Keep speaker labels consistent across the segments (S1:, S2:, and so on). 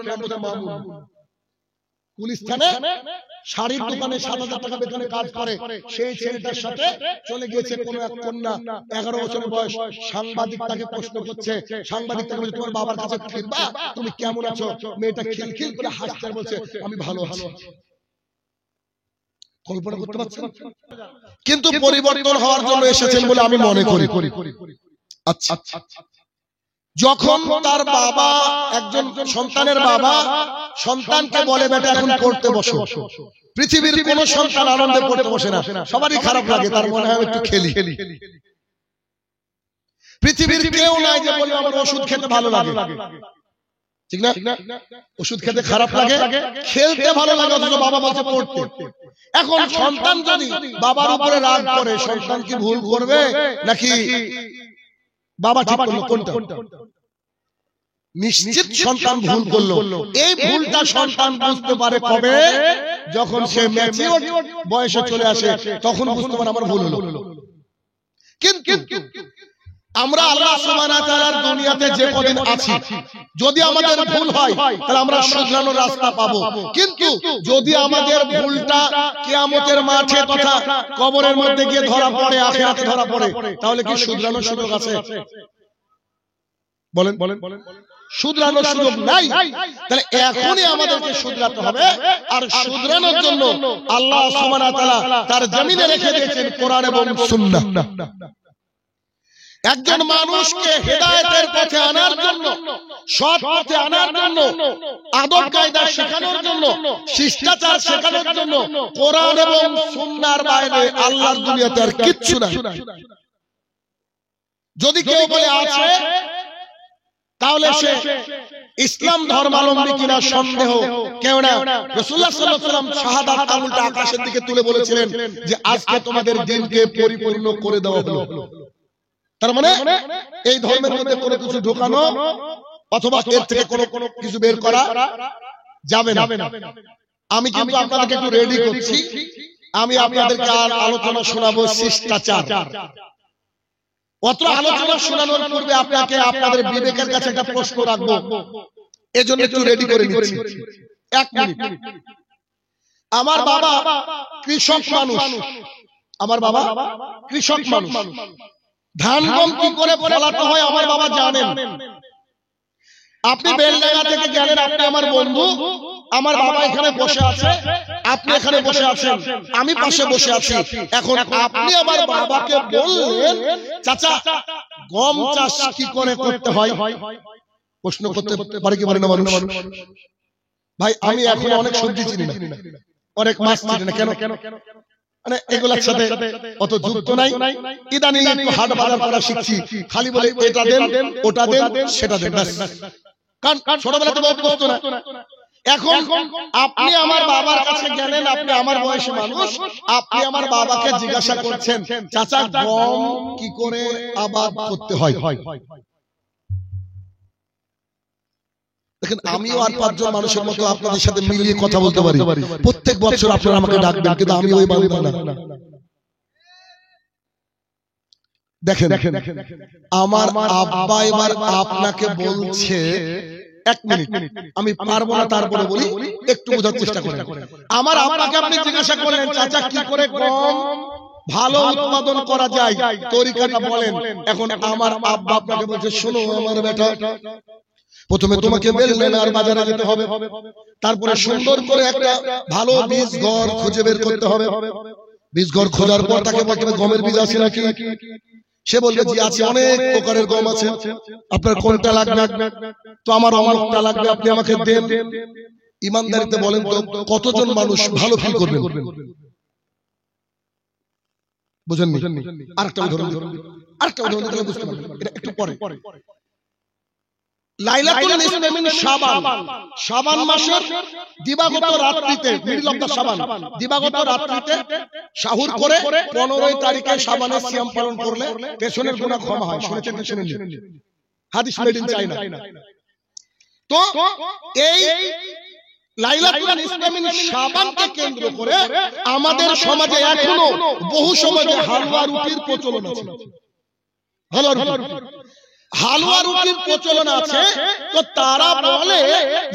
S1: নাম বোধহয় মামুন, পুলিশ থানায় শাড়ির দোকানে 7,000 টাকা বেতনে কাজ করে। সেই ছেলেটার সাথে চলে গিয়েছে কোনো এক কন্যা, 11 বছর বয়স। সাংবাদিক তাকে প্রশ্ন করছে, সাংবাদিক তাকে বলছে তোমার বাবার কাছে ফিরবা, তুমি কেমন আছো? মেয়েটা খিলখিল করে হাসছে আর বলছে আমি ভালো আছি। কল্পনা করতে পারছেন? কিন্তু পরিবর্তন হওয়ার জন্য এসেছেন বলে আমি মনে করি। আচ্ছা, যখন তার বাবা, একজন সন্তানের বাবা সন্তানকে বলে বেটা এখন পড়তে বসো, পৃথিবীর কোন সন্তান আনন্দে পড়তে বসে না, সবারই খারাপ লাগে, তার মনে হয় একটু খেলি। পৃথিবীর কেউ নাই যে বলবে আমার ওষুধ খেতে ভালো লাগে, ঠিক না? ওষুধ খেতে খারাপ লাগে, খেলতে ভালো লাগে, অথচ বাবা বলছে পড়তে। এখন সন্তান যদি বাবার উপরে রাগ করে, সন্তান কি ভুল করবে নাকি বাবা ঠিক করলো? কোনটা? নিশ্চিত সন্তান ভুল করলো। এই ভুলটা সন্তান বুঝতে পারে কবে? যখন সে ম্যাচিউর বয়সে চলে আসে, তখন বুঝতে পারে আমার ভুল হলো। কিন্তু আমরা আল্লাহ সুবহানাহু ওয়া তাআলার দুনিয়াতে যে কদিন আছি, যদি আমাদের ভুল হয় তাহলে আমরা শুধরানোর রাস্তা পাবো। কিন্তু যদি আমাদের ভুলটা কিয়ামতের মাঠে তথা কবরের মধ্যে গিয়ে ধরা পড়ে, আখিরাতে ধরা পড়ে, তাহলে কি শুধরানোর সুযোগ আছে? বলেন, শুধরানোর সুযোগ নাই। তাহলে এখনই আমাদেরকে শুধরাতে হবে। আর শুধরানোর জন্য আল্লাহ সুবহানাহু ওয়া তাআলা তার জমিনে রেখে দিয়েছেন কোরআন এবং সুন্নাহ। একজন মানুষকে হেদায়েতের পথে আনার জন্য, সৎ পথে আনার জন্য, আদব কায়দা শেখানোর জন্য, শিষ্টাচার শেখানোর জন্য কোরআন এবং সুন্নাহর বাইরে আল্লাহর দুনিয়াতে আর কিচ্ছু নাই। যদি কেউ বলে আছে, তাহলে সে ইসলাম ধর্মাবলম্বী কিনা সন্দেহ। কেউ না। রাসূলুল্লাহ সাল্লাল্লাহু আলাইহি ওয়াসাল্লাম শাহাদাত আঙুলটা আকাশের দিকে তুলে বলেছিলেন যে আজকে তোমাদের দিনকে পরিপূর্ণ করে দেওয়া হলো। তার মানে এই ধর্মের মধ্যে কোনো কিছু ঢোকানো অথবা এর থেকে কোনো কিছু বের করা যাবে না। আমি কিন্তু আপনাদেরকে একটু রেডি করছি। আমি আপনাদেরকে আর আলোচনা শোনাবো শিষ্টাচার। অত আলোচনা শোনানোর পূর্বে আপনাকে আপনাদের বিবেকের কাছে একটা প্রশ্ন রাখবো, এজন্য একটু রেডি করে নিচ্ছি। 1 মিনিট। আমার বাবা কৃষক মানুষ, আমার বাবা কৃষক মানুষ। ধান গম কি করে ফলাতে হয় আমার বাবা জানেন। আপনি বেলডাঙ্গা থেকে গেলেন, আপনি আমার বন্ধু, আমার বাবা এখানে বসে আছে, আপনি এখানে বসে আছেন, আমি পাশে বসে আছি। এখন আপনি আমার বাবাকে বললেন চাচা গম চাষ কি করে করতে হয়? প্রশ্ন করতে পারে কি পারে না মানুষ? ভাই আমি এখন অনেক সবজি চিনি না, অনেক মাছ চিনি না। কেন? মানে এগুলোর সাথে অত যুক্ত নাই। ইদানিং একটু হাট বাজার করা শিখছি, খালি বলে এটা দেন, ওটা দেন, সেটা দেন। কারণ ছোটবেলাতে বহুত কষ্ট না। এখন আপনি আমার বাবার কাছে গেলেন, আপনি আমার বয়সী মানুষ, আপনি আমার বাবাকে জিজ্ঞাসা করছেন চাচা গম কি করে আবাদ করতে হয়? দেখেন আমিও আর 5 জন মানুষের মতো আপনাদের সাথে মিলিয়ে কথা বলতে পারি। প্রত্যেক বছর আপনারা আমাকে ডাকবেন, কিন্তু আমি ওই বান্দা না। দেখেন আমার আব্বা এবার আপনাকে বলছে, 1 মিনিট আমি পারবো না, তারপরে বলি, একটু বোঝার চেষ্টা করেন। আমার আব্বাকে আপনি জিজ্ঞাসা করলেন চাচা কি করে গম ভালো উৎপাদন করা যায়, তরিকাটা বলেন। এখন আমার আব্বা আপনাকে বলছে শোনো আমার বেটা, প্রথমে তোমাকে বেলডাঙ্গার বাজারে যেতে হবে, তারপরে সুন্দর করে একটা ভালো বীজ ঘর খুঁজে বের করতে হবে। বীজ ঘর খোঁজার পর তাকে বলতে হবে গমের বীজ আছে নাকি? সে বলবে জি আছে, অনেক প্রকারের গম আছে, আপনার কোনটা লাগবে? তো আমার অমুকটা লাগবে, আপনি আমাকে দেন। ইমানদারিতে বলেন তো কতজন মানুষ ভালো ফিল করবেন? বুঝেননি? আরেকটা উদাহরণ দিলে বুঝতে পারবেন। এটা একটু পরে। লাইলাতুল নিসফে মিন শাবান মাসের দিবাগত রাত্রিতে, মিডল অফ দা শাবান, দিবাগত রাত্রিতে সাহুর করে 15 তারিখে শাবানের সিয়াম পালন করলে পেছনের গুনাহ ক্ষমা হয়। শুনেছেন কি শুনেননি? হাদিস মেড ইন চায়না। তো এই লাইলাতুল নিসফে মিন শাবানকে কেন্দ্র করে আমাদের সমাজে এখনো বহু সমাজে হালুয়া রুটির প্রচলন আছে। হালুয়া রুটি হালুয়া রুটির প্রচলন আছে, তো তারা বলে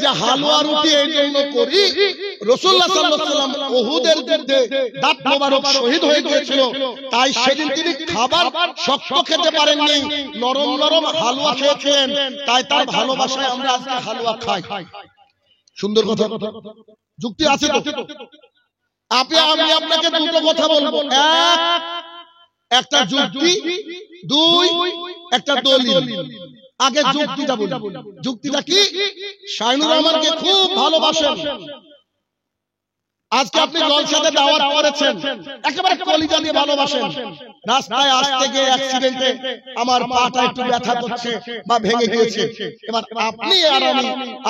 S1: যে হালুয়া রুটি এই জন্য করি, রাসূলুল্লাহ সাল্লাল্লাহু আলাইহি ওয়াসাল্লাম উহুদের যুদ্ধে দাঁত মোবারক শহীদ হয়ে গিয়েছিল, তাই সেদিন তিনি খাবার শক্ত খেতে পারেননি, নরম নরম হালুয়া খেয়েছেন, তাই তার ভালোবাসায় আমরা আজকে হালুয়া খাই। সুন্দর কথা, যুক্তি আছে তো? আমি আপনাকে দুটো কথা বলবো, একটা যুক্তি, দুই একটা দলিল। আগে যুক্তিটা বলি। যুক্তিটা কি? শাইনুর রহমানকে খুব ভালোবাসেন, আজকে আপনি জলসাতে দাওয়াত করেছেন, একেবারে কলিজা দিয়ে ভালোবাসেন। রাস্তায় আসতে গিয়ে অ্যাক্সিডেন্টে আমার পাটা একটু ব্যথা করছে বা ভেঙে গিয়েছে, এবার আপনি আর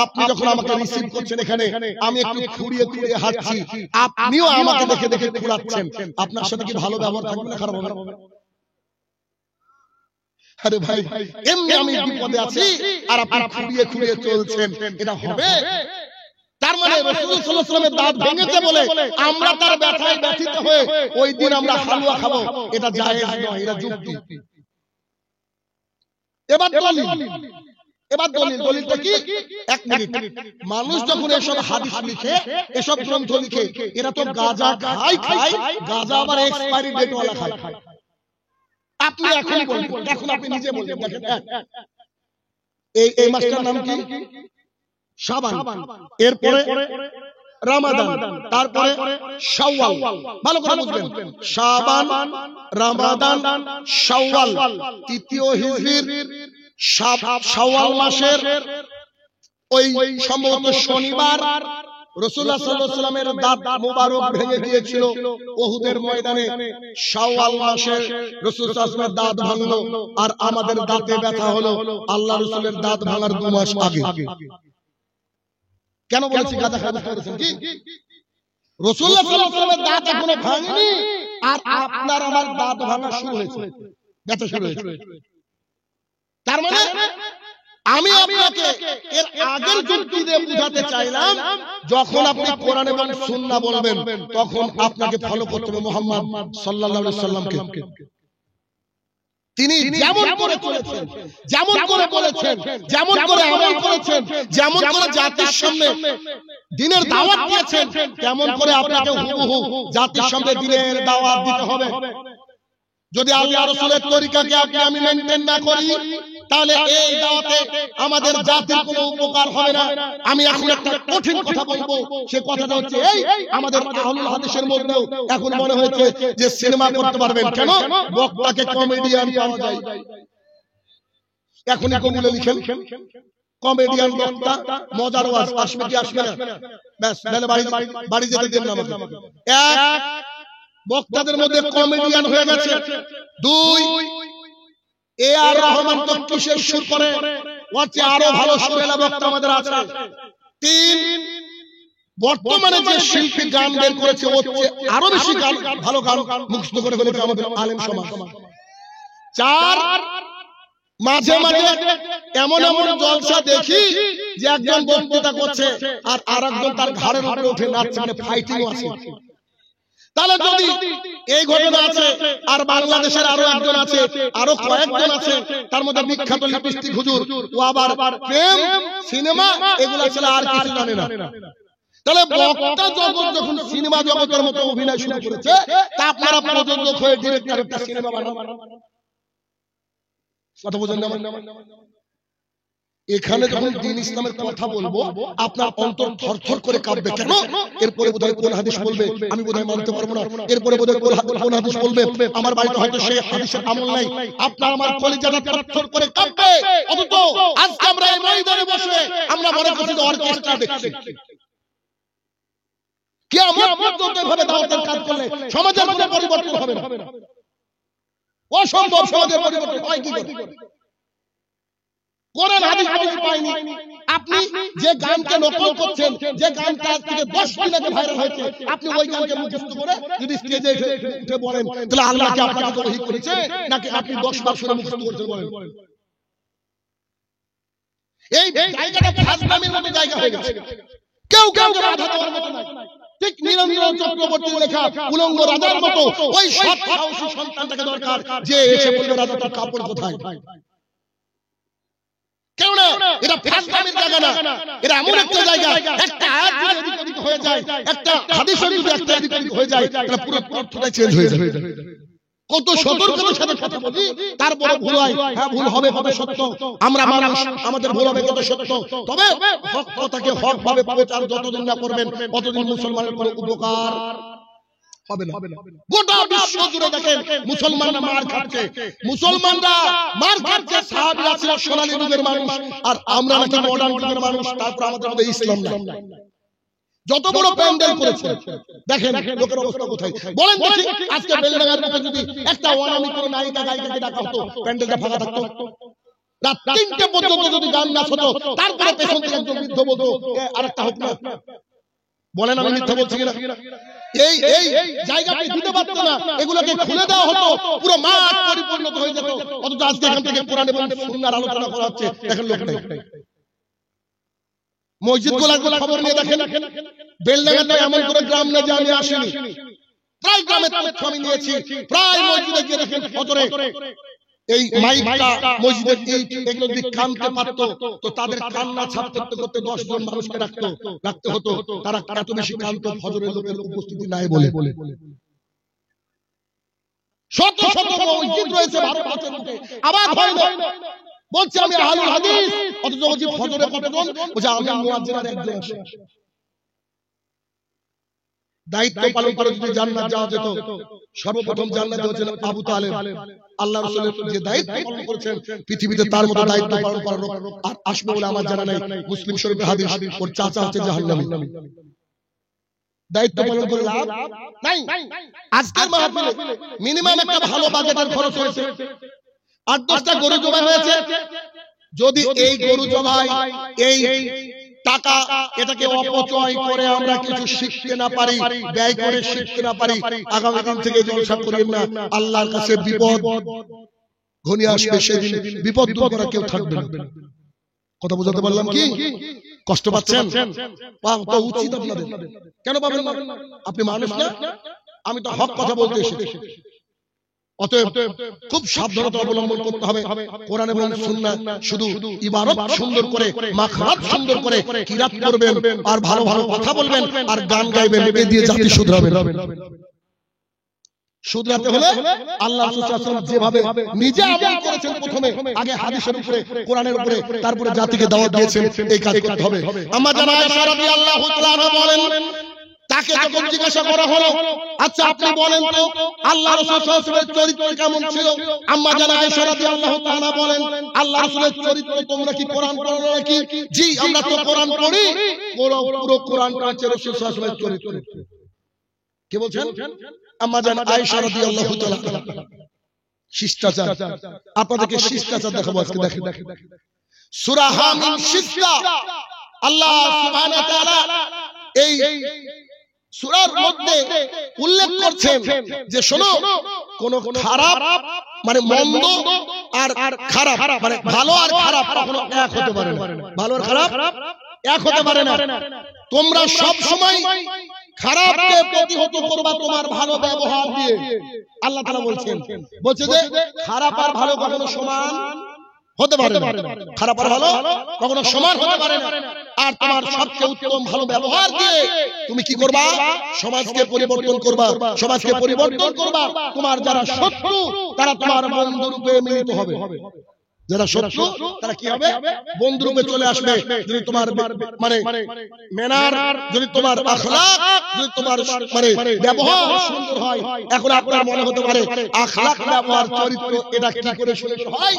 S1: আপনি যখন আমাকে রিসিভ করছেন এখানে, আমি একটু খুঁড়িয়ে খুঁড়িয়ে হাঁটছি, আপনিও আমাকে দেখে দেখে খুঁড়াচ্ছেন, আপনার সাথে কি ভালো ব্যবহার থাকবে না খারাপ হবে? আরে ভাই, এমনি আমি বিপদে আছি আর আপনি খুঁড়িয়ে খুঁড়িয়ে চলছেন, এটা হবে? তার মানে রাসূল সাল্লাল্লাহু আলাইহি ওয়াসাল্লামের দাঁত ভেঙেছে বলে আমরা তার ব্যথায় ব্যথিত হয়ে ওই দিন আমরা হালুয়া খাবো, এটা জায়েজ নয়, এটা যুক্তি। এবার দলিলটা কি? এক মিনিট। মানুষ যখন এসব হাদিস লিখে, এসব গ্রন্থ লিখে, এরা তো গাঁজা খায়, গাঁজা আবার এক্সপায়ারি ডেট ওয়ালা খায়। আপনি এখন বলুন, এখন আপনি নিজে বলুন, দেখেন এই মাসটার নাম কি? শাবান, এরপরে রমাদান, তারপরে শাওয়াল। ভালো করে বুঝবেন, শাবান, রমাদান, শাওয়াল। তৃতীয় হিজরির শাওয়াল মাসের ওই সম্ভবত শনিবার রাসূলুল্লাহ সাল্লাল্লাহু আলাইহি ওয়াসাল্লামের দাঁত মোবারক ভেঙে গিয়েছিল উহুদের ময়দানে। শাওয়াল মাসে রাসূল সাল্লাল্লাহু আলাইহি ওয়াসাল্লামের দাঁত ভাঙলো, আর আমাদের দাঁতে ব্যথা হলো আল্লাহ রাসূলের দাঁত ভাঙার 2 মাস আগে। কেন বলছি গাঁজা খাওয়া করেছেন কি? রাসূলুল্লাহ সাল্লাল্লাহু আলাইহি ওয়াসাল্লামের দাঁত এখনো ভাঙেনি, আর আপনার আমার দাঁত ভাঙা শুরু হয়েছে, ব্যথা শুরু হয়েছে। তার মানে আমি আপনাকে এর আগের যুক্তি দিয়ে বুঝাতে চাইলাম, যখন আপনি কোরআন এবং সুন্নাহ বলবেন, তখন আপনাকে ফলো করতে হবে মুহাম্মদ সাল্লাল্লাহু আলাইহি ওয়াসাল্লামকে। তিনি যেমন করে চলেছেন, যেমন করে বলেছেন, যেমন করে আমল করেছেন, যেমন করে জাতির সামনে দ্বীনের দাওয়াত দিয়েছেন, তেমন করে আপনাকে হুবহু জাতির সামনে দ্বীনের দাওয়াত দিতে হবে। যদি আল্লাহ রাসূলের তরিকাকে আমি মেইনটেইন না করি, তাহলে এই দাওয়াতে আমাদের জাতির কোনো উপকার হবে না। আমি এখন একটা কঠিন কথা বলবো, সে কথাটা হচ্ছে এই, আমাদের আহলুল হাদিসের মধ্যেও এখন মনে হয়েছে যে সিনেমা করতে পারবেন, কেন? বক্তাকে কমেডিয়ান পাওয়া যায়। এখনই কবুলে লিখেন, কমেডিয়ান বক্তা, মজার ওয়াজ, আসবে কি আসবে না? ব্যাস, নাহলে বাড়ি যেতে দেন না আমাকে। এক, বক্তাদের মধ্যে কমেডিয়ান হয়ে গেছে। 2, এআর রহমান তো কিসের সুর করে, ওর চেয়ে আরো ভালো সুরেলা বক্তা আমাদের আছে। 3, বর্তমানে যে শিল্পী গান বের করেছে, ওর চেয়ে আরো বেশি গান, ভালো গান মুখস্থ করে ফেলেছে আমাদের আলেম সমাজ। 4, মাঝে মাঝে এমন এমন জলসা দেখি যে একজন বক্তৃতা করছে আর আরেকজন তার ঘাড়ের উপরে উঠে নাচছে, মানে ফাইটিংও আছে। তাহলে যদি এই ঘটনা আছে, আর বাংলাদেশের আরো একজন আছে, আরো কয়েকজন আছে, তার মধ্যে বিখ্যাত লিপস্টিক হুজুর, ও আবার প্রেম, সিনেমা এগুলা ছিল আর কিছু জানে না। তাহলে বক্তা জগৎ যখন সিনেমা জগতের মতো অভিনয় শুরু করেছে, তা আপনারা প্রযোজক হয়ে ডিরেক্টর একটা সিনেমা বানান। কথা বোঝেন না? এখানে যখন দ্বীন ইসলামের কথা বলবো, আপনার অন্তর থরথর করে কাঁপবে। কেন? এরপরে বোধহয় কোন হাদিস বলবে, আমি বোধহয় মানতে পারবো না। এরপরে বোধহয় কোন হাদিস বলবে, আমার বাড়িতে হয়তো সেই হাদিসের আমল নাই। আপনার আমার কলিজাটা থরথর করে কাঁপবে। অথচ আজকে আমরা এই ময়দানে বসে আমরা মনে করছি যে অর্কেস্ট্রা দেখছি। কিয়ামত পর্যন্ত এভাবে দাওয়াতের কাজ করলে সমাজের কোনো পরিবর্তন হবে না। অসম্ভব সমাজের পরিবর্তন হয় কি করে? কোরআন হাদিস বলতে পাইনি। আপনি যে গানকে নকল করছেন, যে গানটা আজ থেকে 10 দিন আগে ভাইরাল হয়েছে, আপনি ওই গানকে মুখস্থ করে যদি স্টেজে উঠে বলেন, তাহলে আল্লাহ কি আপনাকে ওহী করেছে নাকি আপনি 10 বার শুনে মুখস্থ করতে বলেন? এই জায়গাটা ফাজলামির মতো জায়গা হয়ে গেছে। কেউ কাউকে বাধা দেওয়ার মতো নাই। ঠিক নিরঞ্জন চক্রবর্তীর লেখা উলঙ্গ রাজার মতো ওই সৎ সাহসী সন্তানটাকে দরকার, যে এসে বলবে রাজা তার কাপড় কোথায়। কেননা এটা ফাঁসবামের জায়গা না, এটা এমন একটা জায়গা, একটা আয়াত যদি এদিক ওদিক হয়ে যায়, একটা হাদিস যদি একটা এদিক ওদিক হয়ে যায়, তাহলে পুরো অর্থটাই চেঞ্জ হয়ে যাবে। কত সতর্কতার সাথে কথা বলি, তারপরে ভুল হয়। হ্যাঁ, ভুল হবে, হবে সত্য, আমরা মানুষ, আমাদের ভুল হবে, কত সত্য। তবে হক কথাকে হক ভাবে প্রচার যতদিন না করবেন, ততদিন মুসলমানের কোনো উপকার হবে না। গোটা বিশ্ব জুড়ে দেখেন মুসলমানরা মার খাচ্ছে, মুসলমানরা মার খাচ্ছে। সাহাবীরা ছিল সোনালী যুগের মানুষ, আর আমরা নাকি মডার্ন যুগের মানুষ। তারপর আমাদের মধ্যে ইসলাম নাই। যত বড় প্যান্ডেল করেছে দেখেন লোকের অবস্থা কোথায় বলেন দেখি। আজকে বেলডাঙ্গার মধ্যে যদি একটা অনামি করে নায়িকা গায়িকাকে ডাকা হতো, প্যান্ডেলটা ফাঁকা থাকতো? রাত 3টে পর্যন্ত যদি গান নাচ হতো, তারপরে পেছন থেকে একজন বৃদ্ধ বলতো আরেকটা হোক না। বলেন আমি মিথ্যা বলছি কিনা? এই এই জায়গাকে দিতে পারতো না, এগুলোকে খুলে দেওয়া হতো, পুরো মাঠ পরিপূর্ণ হয়ে যেত। অথচ আজকে এখান থেকে কোরআন এবং সুন্নাহর আলোচনা করা হচ্ছে, দেখেন লোক নেই। মসজিদ গুলার খবর নিয়ে দেখেন, বেলডাঙ্গাটা এমন করে গ্রাম না যে আমি আসিনি, প্রায় গ্রামের তথ্য আমি নিয়েছি। প্রায় মসজিদে গিয়ে দেখেন ফজরে এই মাইকটা মসজিদের ইট এগুলো যদি কানতে পারতো, তো তাদের কান্না ছাপ করতে করতে 10 জন মানুষকে রাখতে হতো। তারা এত বেশি কানতো ফজরের লোকের উপস্থিতি নাই বলে। শত শত মসজিদ রয়েছে ভারতবর্ষের মধ্যে, আবার হয় না বলছে আমি আহলুল হাদিস, অথচ বলছি ফজরে কতজন, বলছে আমি মুয়াজ্জিনের একজন। দায়িত্ব পালন করে যদি জান্নাত যাওয়া যেত, সর্বপ্রথম জান্নাত হয়েছিল আবু তালেব। আল্লাহ রাসূলের যে দায়িত্ব পালন করেছেন পৃথিবীতে, তার মতো দায়িত্ব পালন করার আর আসবে বলে আমার জানা নাই। মুসলিম শরীফের হাদিস, ওর চাচা হচ্ছে জাহান্নামী। দায়িত্ব পালন করে লাভ নাই। আজকের মাহফিলে মিনিমাম একটা ভালো বাজেটের খরচ হয়েছে, 8-10টা গরু জবাই হয়েছে। যদি এই গরু জবাই এই টাকা এটাকে অপচয় করে আমরা কিছু শিখতে না পারি, ব্যয় করে শিখতে না পারি, আগামী দিন থেকে জলসা করিয়েন না, আল্লাহর কাছে বিপদ ঘনিয়ে আসবে। সেদিন বিপদ দূর করা কেউ থাকবে না। কথা বুঝাতে পারলাম কি? কষ্ট পাচ্ছেন? তো উচিত আপনাদের। কেন পাবেন না? আপনি মানুষ না? আমি তো হক কথা বলতে এসেছি। অতএব খুব সাবধানতা অবলম্বন করতে হবে। কোরআন এবং সুন্নাহ শুধু ইবারত সুন্দর করে, মাখরাত সুন্দর করে কিরাত করবেন, আর ভালো ভালো কথা বলবেন, আর গান গাইবেন, এতে দিয়ে জাতি শুধরাবেন। শুধরাতে হলে আল্লাহ রাসূল সাল্লাল্লাহু আলাইহি ওয়াসাল্লাম যেভাবে নিজে আমল করেছেন, প্রথমে আগে হাদিসের উপরে, কোরআনের উপরে, তারপরে জাতিকে দাওয়াত দিয়েছেন, এই কাজ করতে হবে। আম্মা জান আয়েশা রাদিয়াল্লাহু তাআলা বলেন, তাকে যখন জিজ্ঞাসা করা হলো, আচ্ছা আপনি বলেন তো আল্লাহ রাসূল সাল্লাল্লাহু আলাইহি ওয়াসাল্লামের চরিত্র কেমন ছিল? আম্মা জান আয়েশা রাদিয়াল্লাহু তাআলা বলেন, আল্লাহ রাসূলের চরিত্র তোমরা কি কোরআন পড়ো নাকি? জি, আমরা তো কোরআন পড়ি। পুরো কোরআনটা হচ্ছে রাসূল সাল্লাল্লাহু আলাইহি ওয়াসাল্লামের চরিত্র। কি বলছেন? আম্মা জান আয়েশা রাদিয়াল্লাহু তাআলা শিষ্টাচার, আপনাদেরকে শিষ্টাচার দেখাবো আজকে। দেখেন সূরা হামিম শিষ্টা, আল্লাহ সুবহানাহু ওয়া তাআলা এই সূরার মধ্যে উল্লেখ করছেন যে শোনো, কোন খারাপ মানে মন্দ আর খারাপ মানে ভালো আর খারাপ কখনো এক হতে পারে না। ভালো আর খারাপ এক হতে পারে না। তোমরা সব সময় খারাপকে প্রতিহত করবা তোমার ভালো ব্যবহার দিয়ে। আল্লাহ তাআলা বলছেন, বলছে যে খারাপ আর ভালো কখনো সমান হতে পারে না। খারাপ আর ভালো কখনো সমান হতে পারে না। আর তোমার সবচেয়ে উত্তম ভালো ব্যবহার দিয়ে তুমি কি করবা? সমাজকে পরিবর্তন করবা। সমাজকে পরিবর্তন করবা। তোমার যারা শত্রু তারা তোমার বন্ধু রূপে মিলিত হবে। যারা শত্রু তারা কি হবে? বন্ধু রূপে চলে আসবে। যদি তোমার মানে ম্যানার, যদি তোমার আখলাক, যদি তোমার মানে ব্যবহার সুন্দর হয়। এখন আপনার মনে হতে পারে আখলাক, ব্যবহার, চরিত্র এটা কি করে শুনতে হয়?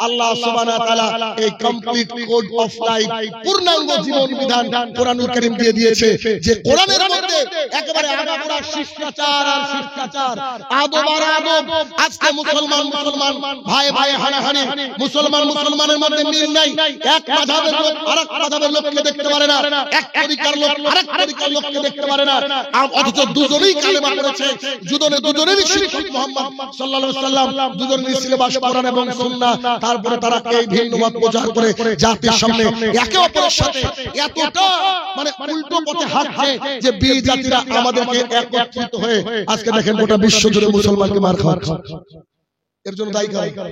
S1: আল্লাহ সুবহানাহু ওয়া তাআলা এই কমপ্লিট কোড অফ লাইফ, পূর্ণাঙ্গ জীবন বিধান কোরআনুল কারীম দিয়ে দিয়েছে, যে কোরআনের মধ্যে একেবারে আগাগোড়া শিষ্টাচার আর শিষ্টাচার, আদব আর আদব। আজকে মুসলমান ভাই ভাই হানাহানি, মুসলমানের মধ্যে মিল নাই। এক মাযহাবের লোক আরেক মাযহাবের লোককে দেখতে পারে না, এক তরিকার লোক আরেক তরিকার লোককে দেখতে পারে না। অথচ দুজনেই কালেমা পড়েছে, দুজনেরই শিক্ষক মুহাম্মদ সাল্লাল্লাহু আলাইহি ওয়াসাল্লাম, দুজনেরই সিলেবাস কোরআন এবং সুন্নাহ। তারপরে তারা এই ভিন্ন মত প্রচার করে জাতির সামনে একে অপরের সাথে এতটা মানে উল্টো পথে হাঁটছে যে বি জাতিরা আমাদেরকে একত্রিত হয়ে আজকে দেখেন গোটা বিশ্ব জুড়ে মুসলমানকে মার খাওয়া। এর জন্য দায়ী কারা?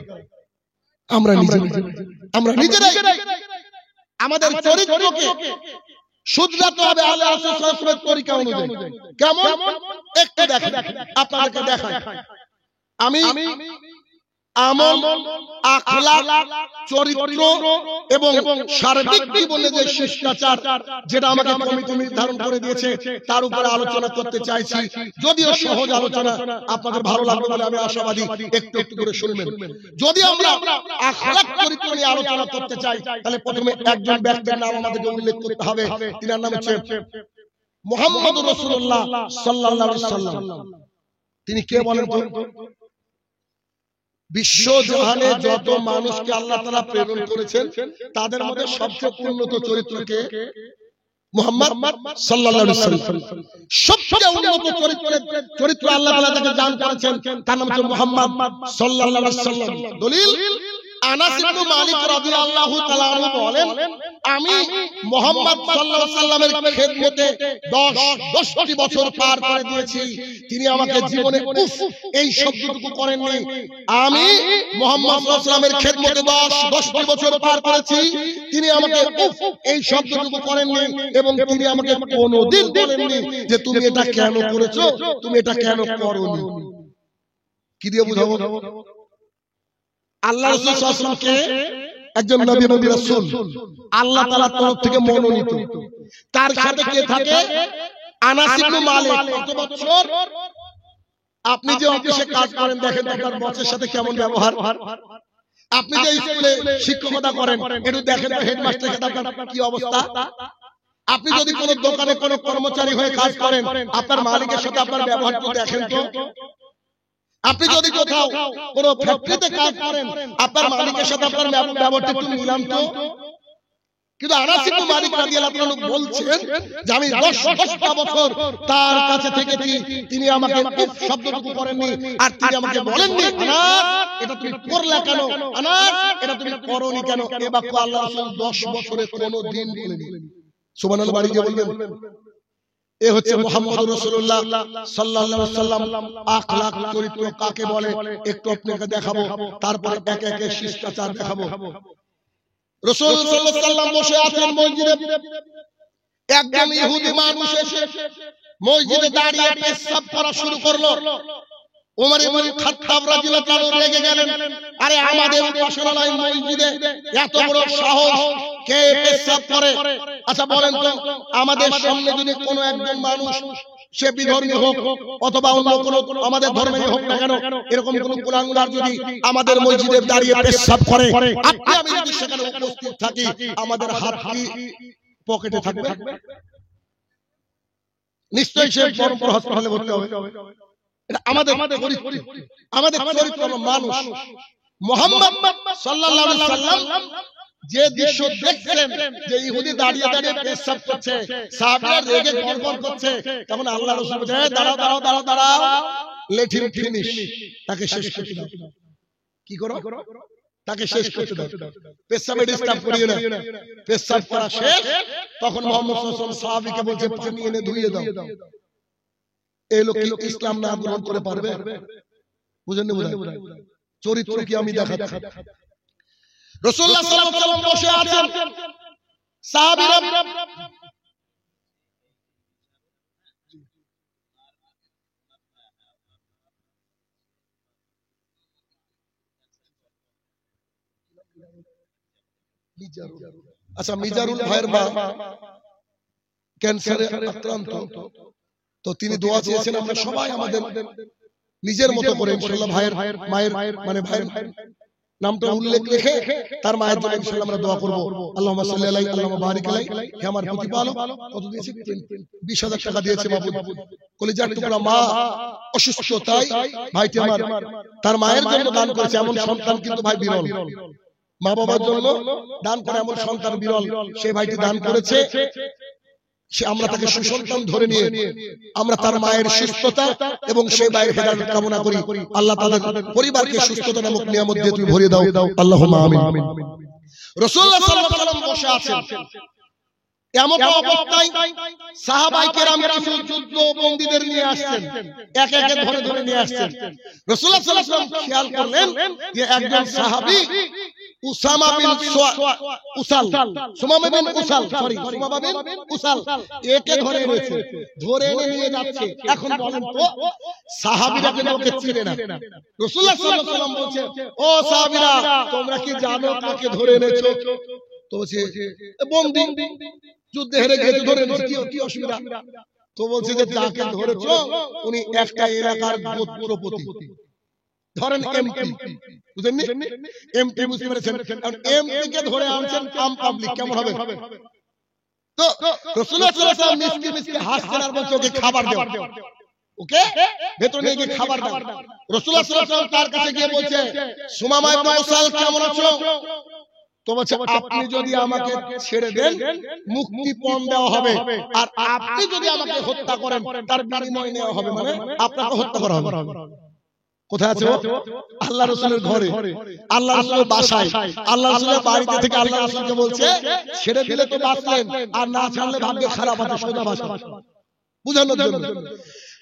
S1: আমরা নিজেরাই আমাদের চরিত্রকে শুধরাতে হবে আল্লাহ রাসূল সাল্লাল্লাহু আলাইহি ওয়াসাল্লামের তরিকা অনুযায়ী। কেমন? একটু দেখেন, আপনাদেরকে দেখাই। আমি আমল, আখলাক, চরিত্র এবং সার্বিক জীবনে যে শিষ্টাচার যেটা আমাকে কমিটি নির্ধারণ করে দিয়েছে তার উপরে আলোচনা করতে চাইছি। যদিও সহজ আলোচনা, আপনাদের ভালো লাগবে বলে আমি আশাবাদী। একটু একটু করে শুনবেন। যদি আমরা আখলাক চরিত্র নিয়ে আলোচনা করতে চাই তাহলে প্রথমে একজন ব্যক্তির নাম আমাদেরকে উল্লেখ করতে হবে। তিনার নাম হচ্ছে মুহাম্মদুর রাসূলুল্লাহ সাল্লাল্লাহু আলাইহি ওয়াসাল্লাম। তিনি কে বলেন তো? বিশ্ব জাহানে যত মানুষকে আল্লাহ তাআলা প্রেরণ করেছেন তাদের মধ্যে সবচেয়ে উন্নত চরিত্রকে মুহাম্মদ সাল্লাল্লাহু আলাইহি ওয়াসাল্লাম। সবচেয়ে উন্নত চরিত্র আল্লাহ তাআলা যাকে দান করেছেন তার নাম হচ্ছে মুহাম্মদ সাল্লাল্লাহু আলাইহি ওয়াসাল্লাম। দলিল আনাস ইবনে মালিক রাদিয়াল্লাহু তাআলা আনহু বলেন, আমি মুহাম্মদ সাল্লাল্লাহু আলাইহি ওয়াসাল্লামের খেদমতে 10টি বছর পার করে দিয়েছি। তিনি আমাকে জীবনে উফ এই শব্দটুকু করেননি। আমি মুহাম্মদ সাল্লাল্লাহু আলাইহি ওয়াসাল্লামের খেদমতে 10টি বছর পার করেছি। তিনি আমাকে উফ এই শব্দটুকু করেননি এবং তিনি আমাকে কোনোদিন বলেননি যে তুমি এটা কেন করেছো, তুমি এটা কেন করোনি। কি দিয়ে বুঝাবো? আল্লাহ রাসূল সাল্লাল্লাহু আলাইহি ওয়াসাল্লামকে একজন নবী এবং রাসূল আল্লাহ তাআলার তরফ থেকে মনোনীত। তার সাথে কে থাকে? আনাস ইবনে মালিক। কত বছর? আপনি যে অফিসে কাজ করেন দেখেন আপনার বসের সাথে কেমন ব্যবহার। আপনি যে স্কুলে শিক্ষকতা করেন একটু দেখেন তো হেডমাস্টারের সাথে আপনার কি অবস্থা। আপনি যদি কোনো দোকানে কোনো কর্মচারী হয়ে কাজ করেন আপনার মালিকের সাথে আপনার ব্যবহার তো দেখেন তো। আপনি যদি কোথাও কোনো ফ্যাক্টরিতে কাজ করেন আপনার মালিকের সাথে আপনার ব্যবহারটা একটু মিলান তো। কিন্তু আনাস ইবনে মালিক রাদিয়াল্লাহু আনহু বলছেন যে আমি 10টা বছর তার কাছে থেকেছি, তিনি আমাকে উফ শব্দটুকু করেননি আর তিনি আমাকে বলেননি আনাস এটা তুমি করলা কেন, আনাস এটা তুমি করোনি কেন। এই বাক্য আল্লাহ রাসূল 10 বছরে কোনো দিন বলেননি। সুবহানাল্লাহ বাড়ি গিয়ে বলবেন। এ হচ্ছে মুহাম্মদুর রাসূলুল্লাহ সাল্লাল্লাহু আলাইহি ওয়াসাল্লাম। আখলাক চরিত্র কাকে বলে একটু আপনাকে দেখাবো, তারপর একে একে শিষ্টাচার দেখাবো। রাসূল সাল্লাল্লাহু আলাইহি ওয়াসাল্লাম বসে আছেন মসজিদে। একদম ইহুদি মানুষ এসে মসজিদে দাঁড়িয়ে পেশাব করা শুরু করলো। ওমর ইবনে খাত্তাব রাদিয়াল্লাহু আনহু রেগে গেলেন, আরে আমাদের উপাসনালয় মসজিদে এত বড় সাহস, কে পেশাব করে? আচ্ছা বলেন তো, আমাদের সামনে যদি কোনো একজন মানুষ সে বিধর্মী হোক অথবা অন্য কোনো আমাদের ধর্মেরই হোক না কেন, এরকম কোন কুলাঙ্গার যদি আমাদের মসজিদে দাঁড়িয়ে পেশাব করে, আপনি আমি যদি সেখানে উপস্থিত থাকি আমাদের হাত কি পকেটে থাকবে? নিশ্চয়ই সে পরম্পরা হস্ত হলে বলতে হবে। এটা আমাদের চরিত্র মানুষ। মুহাম্মদ সাল্লাল্লাহু আলাইহি ওয়াসাল্লাম যে দৃশ্য দেখছেন যে ইহুদি দাঁড়িয়ে দাঁড়িয়ে পেশাব করছে, সাহাবীরা রেগে গড়গড় করছে, তখন আল্লাহ রাসূল বলেন দাঁড়াও লেট হিম ফিনিশ, তাকে শেষ করতে দাও। কি করো? তাকে শেষ করতে দাও। পেশাবে ডিস্টার্ব করিও না। পেশাব করা শেষ, তখন মুহাম্মদ সাল্লাল্লাহু আলাইহি ওয়াসাল্লাম সাহাবীকে বলছে পানি এনে ধুইয়ে দাও। এই লোক কি ইসলাম না গ্রহণ করে পারবে? বুঝেন না? চরিত্র কি আমি দেখাচ্ছি। রাসূলুল্লাহ সাল্লাল্লাহু আলাইহি ওয়াসাল্লাম বসে আছেন, সাহাবীরা আচ্ছা মিজারুল ভাইয়ের মা ক্যান্সারে আক্রান্ত, তো তিনি দোয়া চেয়েছেন আমরা সবাই আমাদের নিজের মতো করে ইনশাআল্লাহ ভাইয়ের মায়ের মানে ভাইয়ের নামটা উল্লেখ রেখে তার মায়ের জন্য ইনশাআল্লাহ আমরা দোয়া করব। আল্লাহুম্মা সাল্লি আলাইহি আল্লাহুম্মা বারিক আলাইহি। হে আমার প্রতিপালক, কত দিয়েছে? 20,000 টাকা দিয়েছে বাবু। কলিজার টুকরা মা অসুস্থ, তাই ভাইটি আমার তার মায়ের জন্য দান করেছে। এমন সন্তান কিন্তু ভাই বিরল, মা বাবার জন্য দান করে এমন সন্তান বিরল। সেই ভাইটি দান করেছে, সে আমরা তাকে সুসন্তান ধরে নিয়ে আমরা তার মায়ের সুস্থতা এবং সেই মায়ের হেদায়েত কামনা করি। আল্লাহ তাদের পরিবারকে সুস্থতা নামক নিয়ামত দিয়ে তুমি ভরিয়ে দাও, আল্লাহুম্মা আমিন। রাসূলুল্লাহ সাল্লাল্লাহু আলাইহি ওয়াসাল্লাম বসে আছেন, এমন অবস্থায় সাহাবায়ে কেরাম কিছু যুদ্ধ বন্দীদের নিয়ে আসছেন, এক একে ধরে ধরে নিয়ে আসছেন। রাসূলুল্লাহ সাল্লাল্লাহু আলাইহি ওয়াসাল্লাম খেয়াল করলেন যে একজন সাহাবী উসামা বিন উসাল, সুমামা বিন উসাল, সরি সুমামা বিন উসাল, একে ধরে এনেছে, ধরে এনে নিয়ে যাচ্ছে। এখন বলেন তো সাহাবীরা কেন ওকে চিনে না? রাসূলুল্লাহ সাল্লাল্লাহু আলাইহি ওয়াসাল্লাম বলছে, ও সাহাবীরা তোমরা কি জানো কাকে ধরে এনেছো? তো বলছে বন্দী, যুদ্ধে হেরে গেছে, ধরে এনেছে, কি অসুবিধা? তো বলছে যে যাকে ধরেছো উনি একটা এলাকার গোত্রপতি, ধরেন এমপি, বুঝেননি? এমপি বুঝতে পেরেছেন? এমপি কে ধরে আনছেন আম পাবলিক, কেমন হবে? তো রাসূলুল্লাহ সাল্লাল্লাহু আলাইহি ওয়াসাল্লাম মিষ্টি মিষ্টি হাসছেন আর বলছে ওকে খাবার দাও, ওকে ভেতরে নিয়ে গিয়ে খাবার দাও। রাসূলুল্লাহ সাল্লাল্লাহু আলাইহি ওয়াসাল্লাম তার কাছে গিয়ে বলছে, সুমামা ইবনে উসাল কেমন আছো? তো বলছে আপনি যদি আমাকে ছেড়ে দেন মুক্তিপণ দেওয়া হবে, আর আপনি যদি আমাকে হত্যা করেন তার বিনিময় নেওয়া হবে, মানে আপনাকে হত্যা করা হবে। কোথায় আছে? আল্লাহ রাসূলের ঘরে, আল্লাহ রাসূলের বাসায়, আল্লাহ রাসূলের বাড়িতে থেকে আল্লাহ রাসূলকে বলছে ছেড়ে দিলে তো বাঁচলেন, আর না ছাড়লে ভাগ্য খারাপ আছে, সোজা ভাষা বুঝানোর জন্য।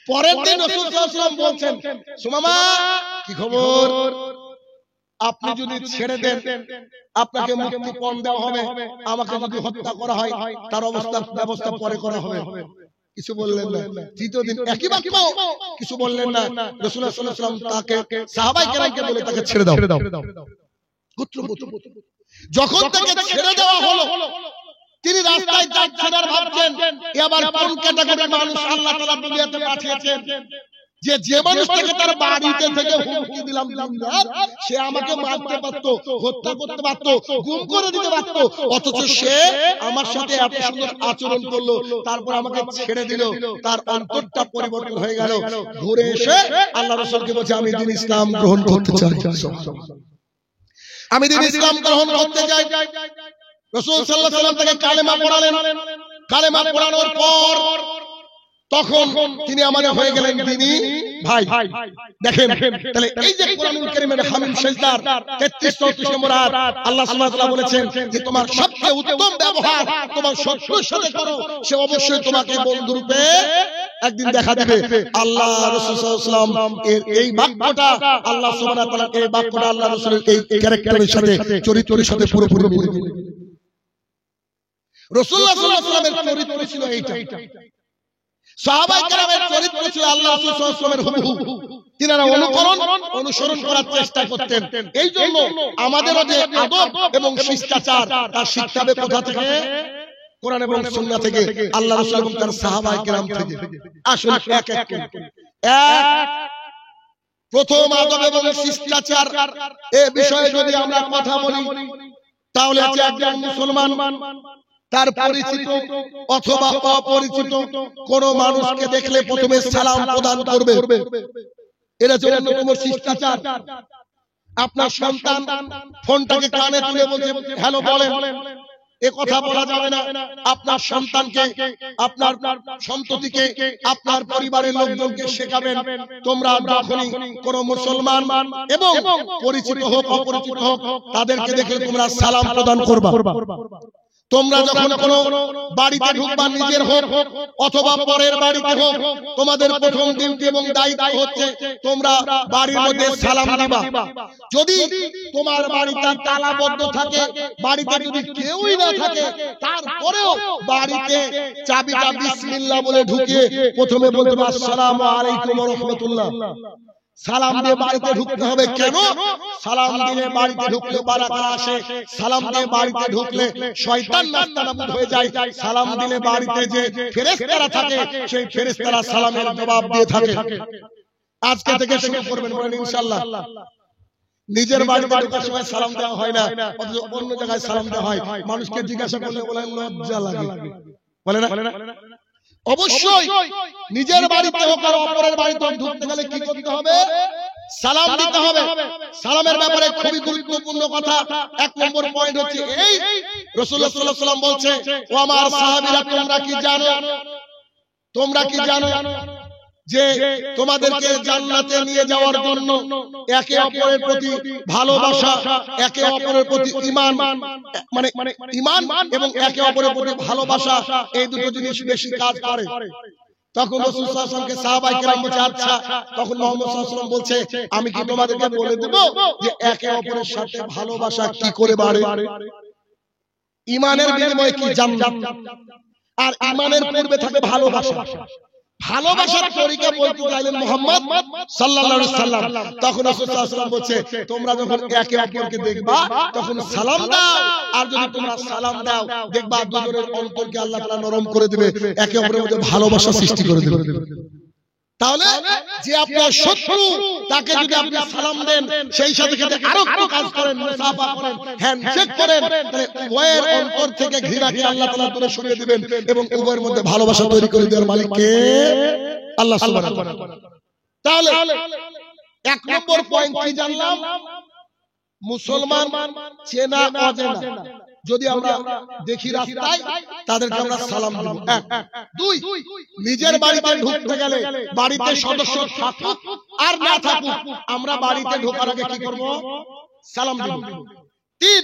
S1: পরের দিন রাসূল সাল্লাল্লাহু আলাইহি ওয়াসাল্লাম বলছেন, সুমামা কি খবর? আপনি যদি ছেড়ে দেন আপনাকে মুক্তিপণ দেওয়া হবে, আমাকে যদি হত্যা করা হয় তার ব্যবস্থা পরে করা হবে। কিছু বললেন না। তৃতীয় দিন একই বাক্য, কিছু বললেন না। রাসূলুল্লাহ সাল্লাল্লাহু আলাইহি ওয়াসাল্লাম তাকে সাহাবায়ে কেরামকে বলে তাকে ছেড়ে দাও। যখন তাকে ছেড়ে দেওয়া হলো, তিনি রাস্তায় যাচ্ছেন আর ভাবছেন এবার কোন ক্যাটাগরির মানুষ আল্লাহ তাআলা দুনিয়াতে পাঠিয়েছেন, যে মানুষটাকে তার বাড়িতে থেকে হুমকি দিলাম দিনরাত, সে আমাকে মারতে পারতো, হত্যা করতে পারতো, গুম করে দিতে পারতো, অথচ সে আমার সাথে এত সুন্দর আচরণ করলো, তারপর আমাকে ছেড়ে দিল। তার অন্তরটা পরিবর্তন হয়ে গেল। ঘুরে এসে আল্লাহ রাসূলকে বলছে আমি দ্বীন ইসলাম গ্রহণ করতে চাই, আমি দ্বীন ইসলাম গ্রহণ করতে চাই। রাসূল সাল্লাল্লাহু আলাইহি ওয়াসাল্লাম তাকে কালেমা পড়ালেন। কালেমা পড়ানোর পর তখন তিনি আমাদের হয়ে গেলেন দ্বীনী ভাই। দেখেন তাহলে এই যে কোরআনুল কারীমের হামিম সেজদার 33-34 নম্বর আয়াত, আল্লাহ সুবহানাহু ওয়া তাআলা বলেছেন যে তোমার সবচেয়ে উত্তম ব্যবহার তোমার শত্রুর সাথে করো, সে অবশ্যই তোমাকে বন্ধুরূপে একদিন দেখা দেবে। আল্লাহ রাসূল সাল্লাল্লাহু আলাইহি ওয়াসাল্লাম এর এই বাক্যটা, আল্লাহ সুবহানাহু ওয়া তাআলা এই বাক্যটা আল্লাহ রাসূলের এই ক্যারেক্টারের সাথে, চরিত্রের সাথে পুরোপুরি মিলে গেছে। রাসূলুল্লাহ সাল্লাল্লাহু আলাইহি ওয়াসাল্লামের চরিত্র ছিল এইটা, সাহাবায়ে কেরামের চরিত্র ছিল আল্লাহ রাসূল সাল্লাল্লাহু আলাইহি ওয়াসাল্লামের হুবহু। তিনারা অনুসরণ করার চেষ্টা করতেন। এই জন্য আমাদেরও যে আদব এবং শিষ্টাচার, তার শিক্ষা হবে কোথা থেকে? কোরআন এবং সুন্নাহ থেকে, আল্লাহ রাসূল এবং তার সাহাবায়ে কেরাম থেকে। আসুন এক এক করে প্রথম আদব এবং শিষ্টাচার এই বিষয়ে যদি আমরা কথা বলি, তাহলে আছে একজন মুসলমান তার পরিচিত অথবা অপরিচিত কোন মানুষকে দেখলে প্রথমে সালাম প্রদান করবে। এটা হচ্ছে অন্যতম শিষ্টাচার। আপনার সন্তান ফোনটাকে কানে তুলে বলছে হ্যালো বলেন, এ কথা বলা যাবে না। আপনার সন্তানকে, আপনার সন্ততিকে, আপনার পরিবারের লোকজনকে শেখাবেন, তোমরা যখনই কোন মুসলমান এবং পরিচিত হোক অপরিচিত হোক তাদেরকে দেখলে তোমরা সালাম প্রদান করবা। তোমরা যখন কোন বাড়িতে ঢুকবা, নিজের হোক অথবা পরের বাড়িতে হোক, তোমাদের প্রথম ডিউটি এবং দায়িত্ব হচ্ছে তোমরা বাড়ির মধ্যে সালাম দিবা। যদি তোমার বাড়িটা তালাবদ্ধ থাকে, বাড়িতে যদি কেউই না থাকে, তারপরেও বাড়িতে চাবিটা বিসমিল্লাহ বলে ঢুকিয়ে প্রথমে বলতে হবে আসসালামু আলাইকুম ওয়া রাহমাতুল্লাহ। সালাম দিয়ে বাড়িতে ঢুকতে হবে। কেন? সালাম দিলে বাড়িতে ঢুকলে বারাকা আসে, সালাম দিয়ে বাড়িতে ঢুকলে শয়তান নাস্তানাবুদ হয়ে যায়। সালাম দিলে বাড়িতে যে ফেরেশতারা থাকে, সেই ফেরেশতারা সালামের জবাব দিয়ে থাকে। আজকে থেকে শুরু করবেন বলেন ইনশাআল্লাহ। নিজের বাড়িতে ঢোকার সময় সালাম দেওয়া হয় না, অথচ অন্য জায়গায় সালাম দেওয়া হয়। মানুষকে জিজ্ঞাসা করলে বলেন লজ্জা লাগে, বলে না? অবশ্যই নিজের বাড়িতে হোক আর অপরের বাড়িতে ঢুকতে গেলে কি করতে হবে? সালাম দিতে হবে। সালামের ব্যাপারে খুবই গুরুত্বপূর্ণ কথা। এক নম্বর পয়েন্ট হচ্ছে এই, রাসূলুল্লাহ সাল্লাল্লাহু আলাইহি ওয়াসাল্লাম বলছে, ও আমার সাহাবীরা তোমরা কি জানো যে তোমাদেরকে জান্নাতে নিয়ে যাওয়ার জন্য একে অপরের প্রতি ভালোবাসা, একে অপরের প্রতি ঈমান, মানে ঈমান এবং একে অপরের প্রতি ভালোবাসা, এই দুটো জিনিস বেশি কাজ করে। তখন রাসূল সাল্লাল্লাহু আলাইহি ওয়াসাল্লামকে সাহাবায়ে কেরাম বলছে আচ্ছা, তখন মুহাম্মদ সাল্লাল্লাহু আলাইহি ওয়াসাল্লাম বলছে আমি কি তোমাদেরকে বলে দেব যে একে অপরের সাথে ভালোবাসা কি করে বাড়ে? ঈমানের বিনিময়ে কি জান্নাত, আর ঈমানের পূর্বে থাকে ভালোবাসা। ভালোবাসার তরিকা বলতে চাইলেন মুহাম্মদ সাল্লাল্লাহু আলাইহি ওয়াসাল্লাম। তখন রাসূল সাল্লাল্লাহু আলাইহি ওয়াসাল্লাম বলছে তোমরা যখন একে অপরকে দেখবা তখন সালাম দাও, আর যদি তোমরা সালাম দাও দেখবা দুজনের অন্তরকে আল্লাহ তাআলা নরম করে দিবে, একে অপরের মধ্যে ভালোবাসা সৃষ্টি করে দিবে। তাহলে যে আপনার শত্রু তাকে যদি আপনি সালাম দেন, সেই সাথে সাথে আরো একটু কাজ করেন, মুসাফা করেন, হ্যান্ডশেক করেন, তাহলে উভয়ের অন্তর থেকে ঘৃণাকে আল্লাহ তাআলা দূরে সরিয়ে দিবেন এবং উভয়ের মধ্যে ভালোবাসা তৈরি করে দেওয়ার মালিক কে? আল্লাহ সুবহানাহু ওয়া তাআলা। তাহলে এক নম্বর পয়েন্ট কি জানলাম? মুসলমান চেনা অচেনা যদি আমরা দেখি রাস্তায় তাদেরকে আমরা সালাম দেব। এক। দুই, নিজের বাড়িতে ঢুকতে গেলে বাড়িতে সদস্য থাকুক আর না থাকুক আমরা বাড়িতে ঢোকার আগে কি করব? সালাম দেব। তিন,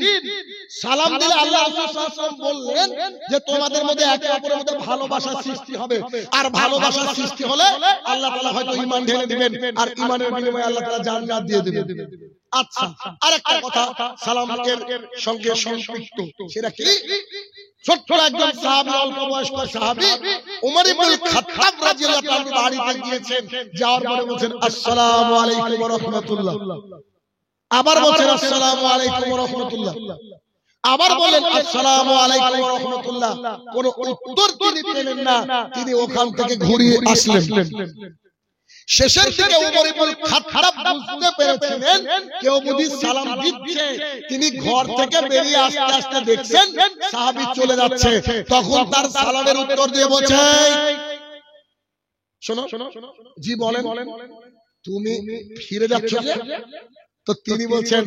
S1: সালাম দিলে আল্লাহ রাসূল সাল্লাল্লাহু আলাইহি ওয়াসাল্লাম বললেন যে তোমাদের মধ্যে একে অপরের মধ্যে ভালোবাসা সৃষ্টি হবে, আর ভালোবাসা সৃষ্টি হলে আল্লাহ তাআলা হয়তো ঈমান ঢেলে দিবেন, আর ঈমানের বিনিময়ে আল্লাহ তাআলা জান্নাত দিয়ে দিবেন। আচ্ছা, আরেকটা কথা সালামের সঙ্গে সংযুক্ত, সেটা কি? ছোট্ট একজন সাহাবী, অল্প বয়স্ক সাহাবী ওমর ইবনে খাত্তাব রাদিয়াল্লাহু তাআলা বাড়িতে গিয়েছেন, যাওয়ার পরে বলেন আসসালামু আলাইকুম ওয়া রাহমাতুল্লাহ, আবার বলেন আসসালামু আলাইকুম ওয়া রাহমাতুল্লাহ, আবার বলেন আসসালামু আলাইকুম ওয়া রাহমাতুল্লাহ। কোন উত্তর তিনি পেলেন না, তিনি ওখান থেকে ঘুরিয়ে আসলেন। শেষের দিকে ওমর ইবনে খাত্তাব বুঝতে পেরেছিলেন কেউ যদি সালাম দিচ্ছে, তিনি ঘর থেকে বেরিয়ে আস্তে আস্তে দেখছেন সাহাবী চলে যাচ্ছে, তখন তার সালামের উত্তর দিয়ে বলছে শোনো, জি বলেন, তুমি ফিরে যাচ্ছ যে? তো তিনি বলছেন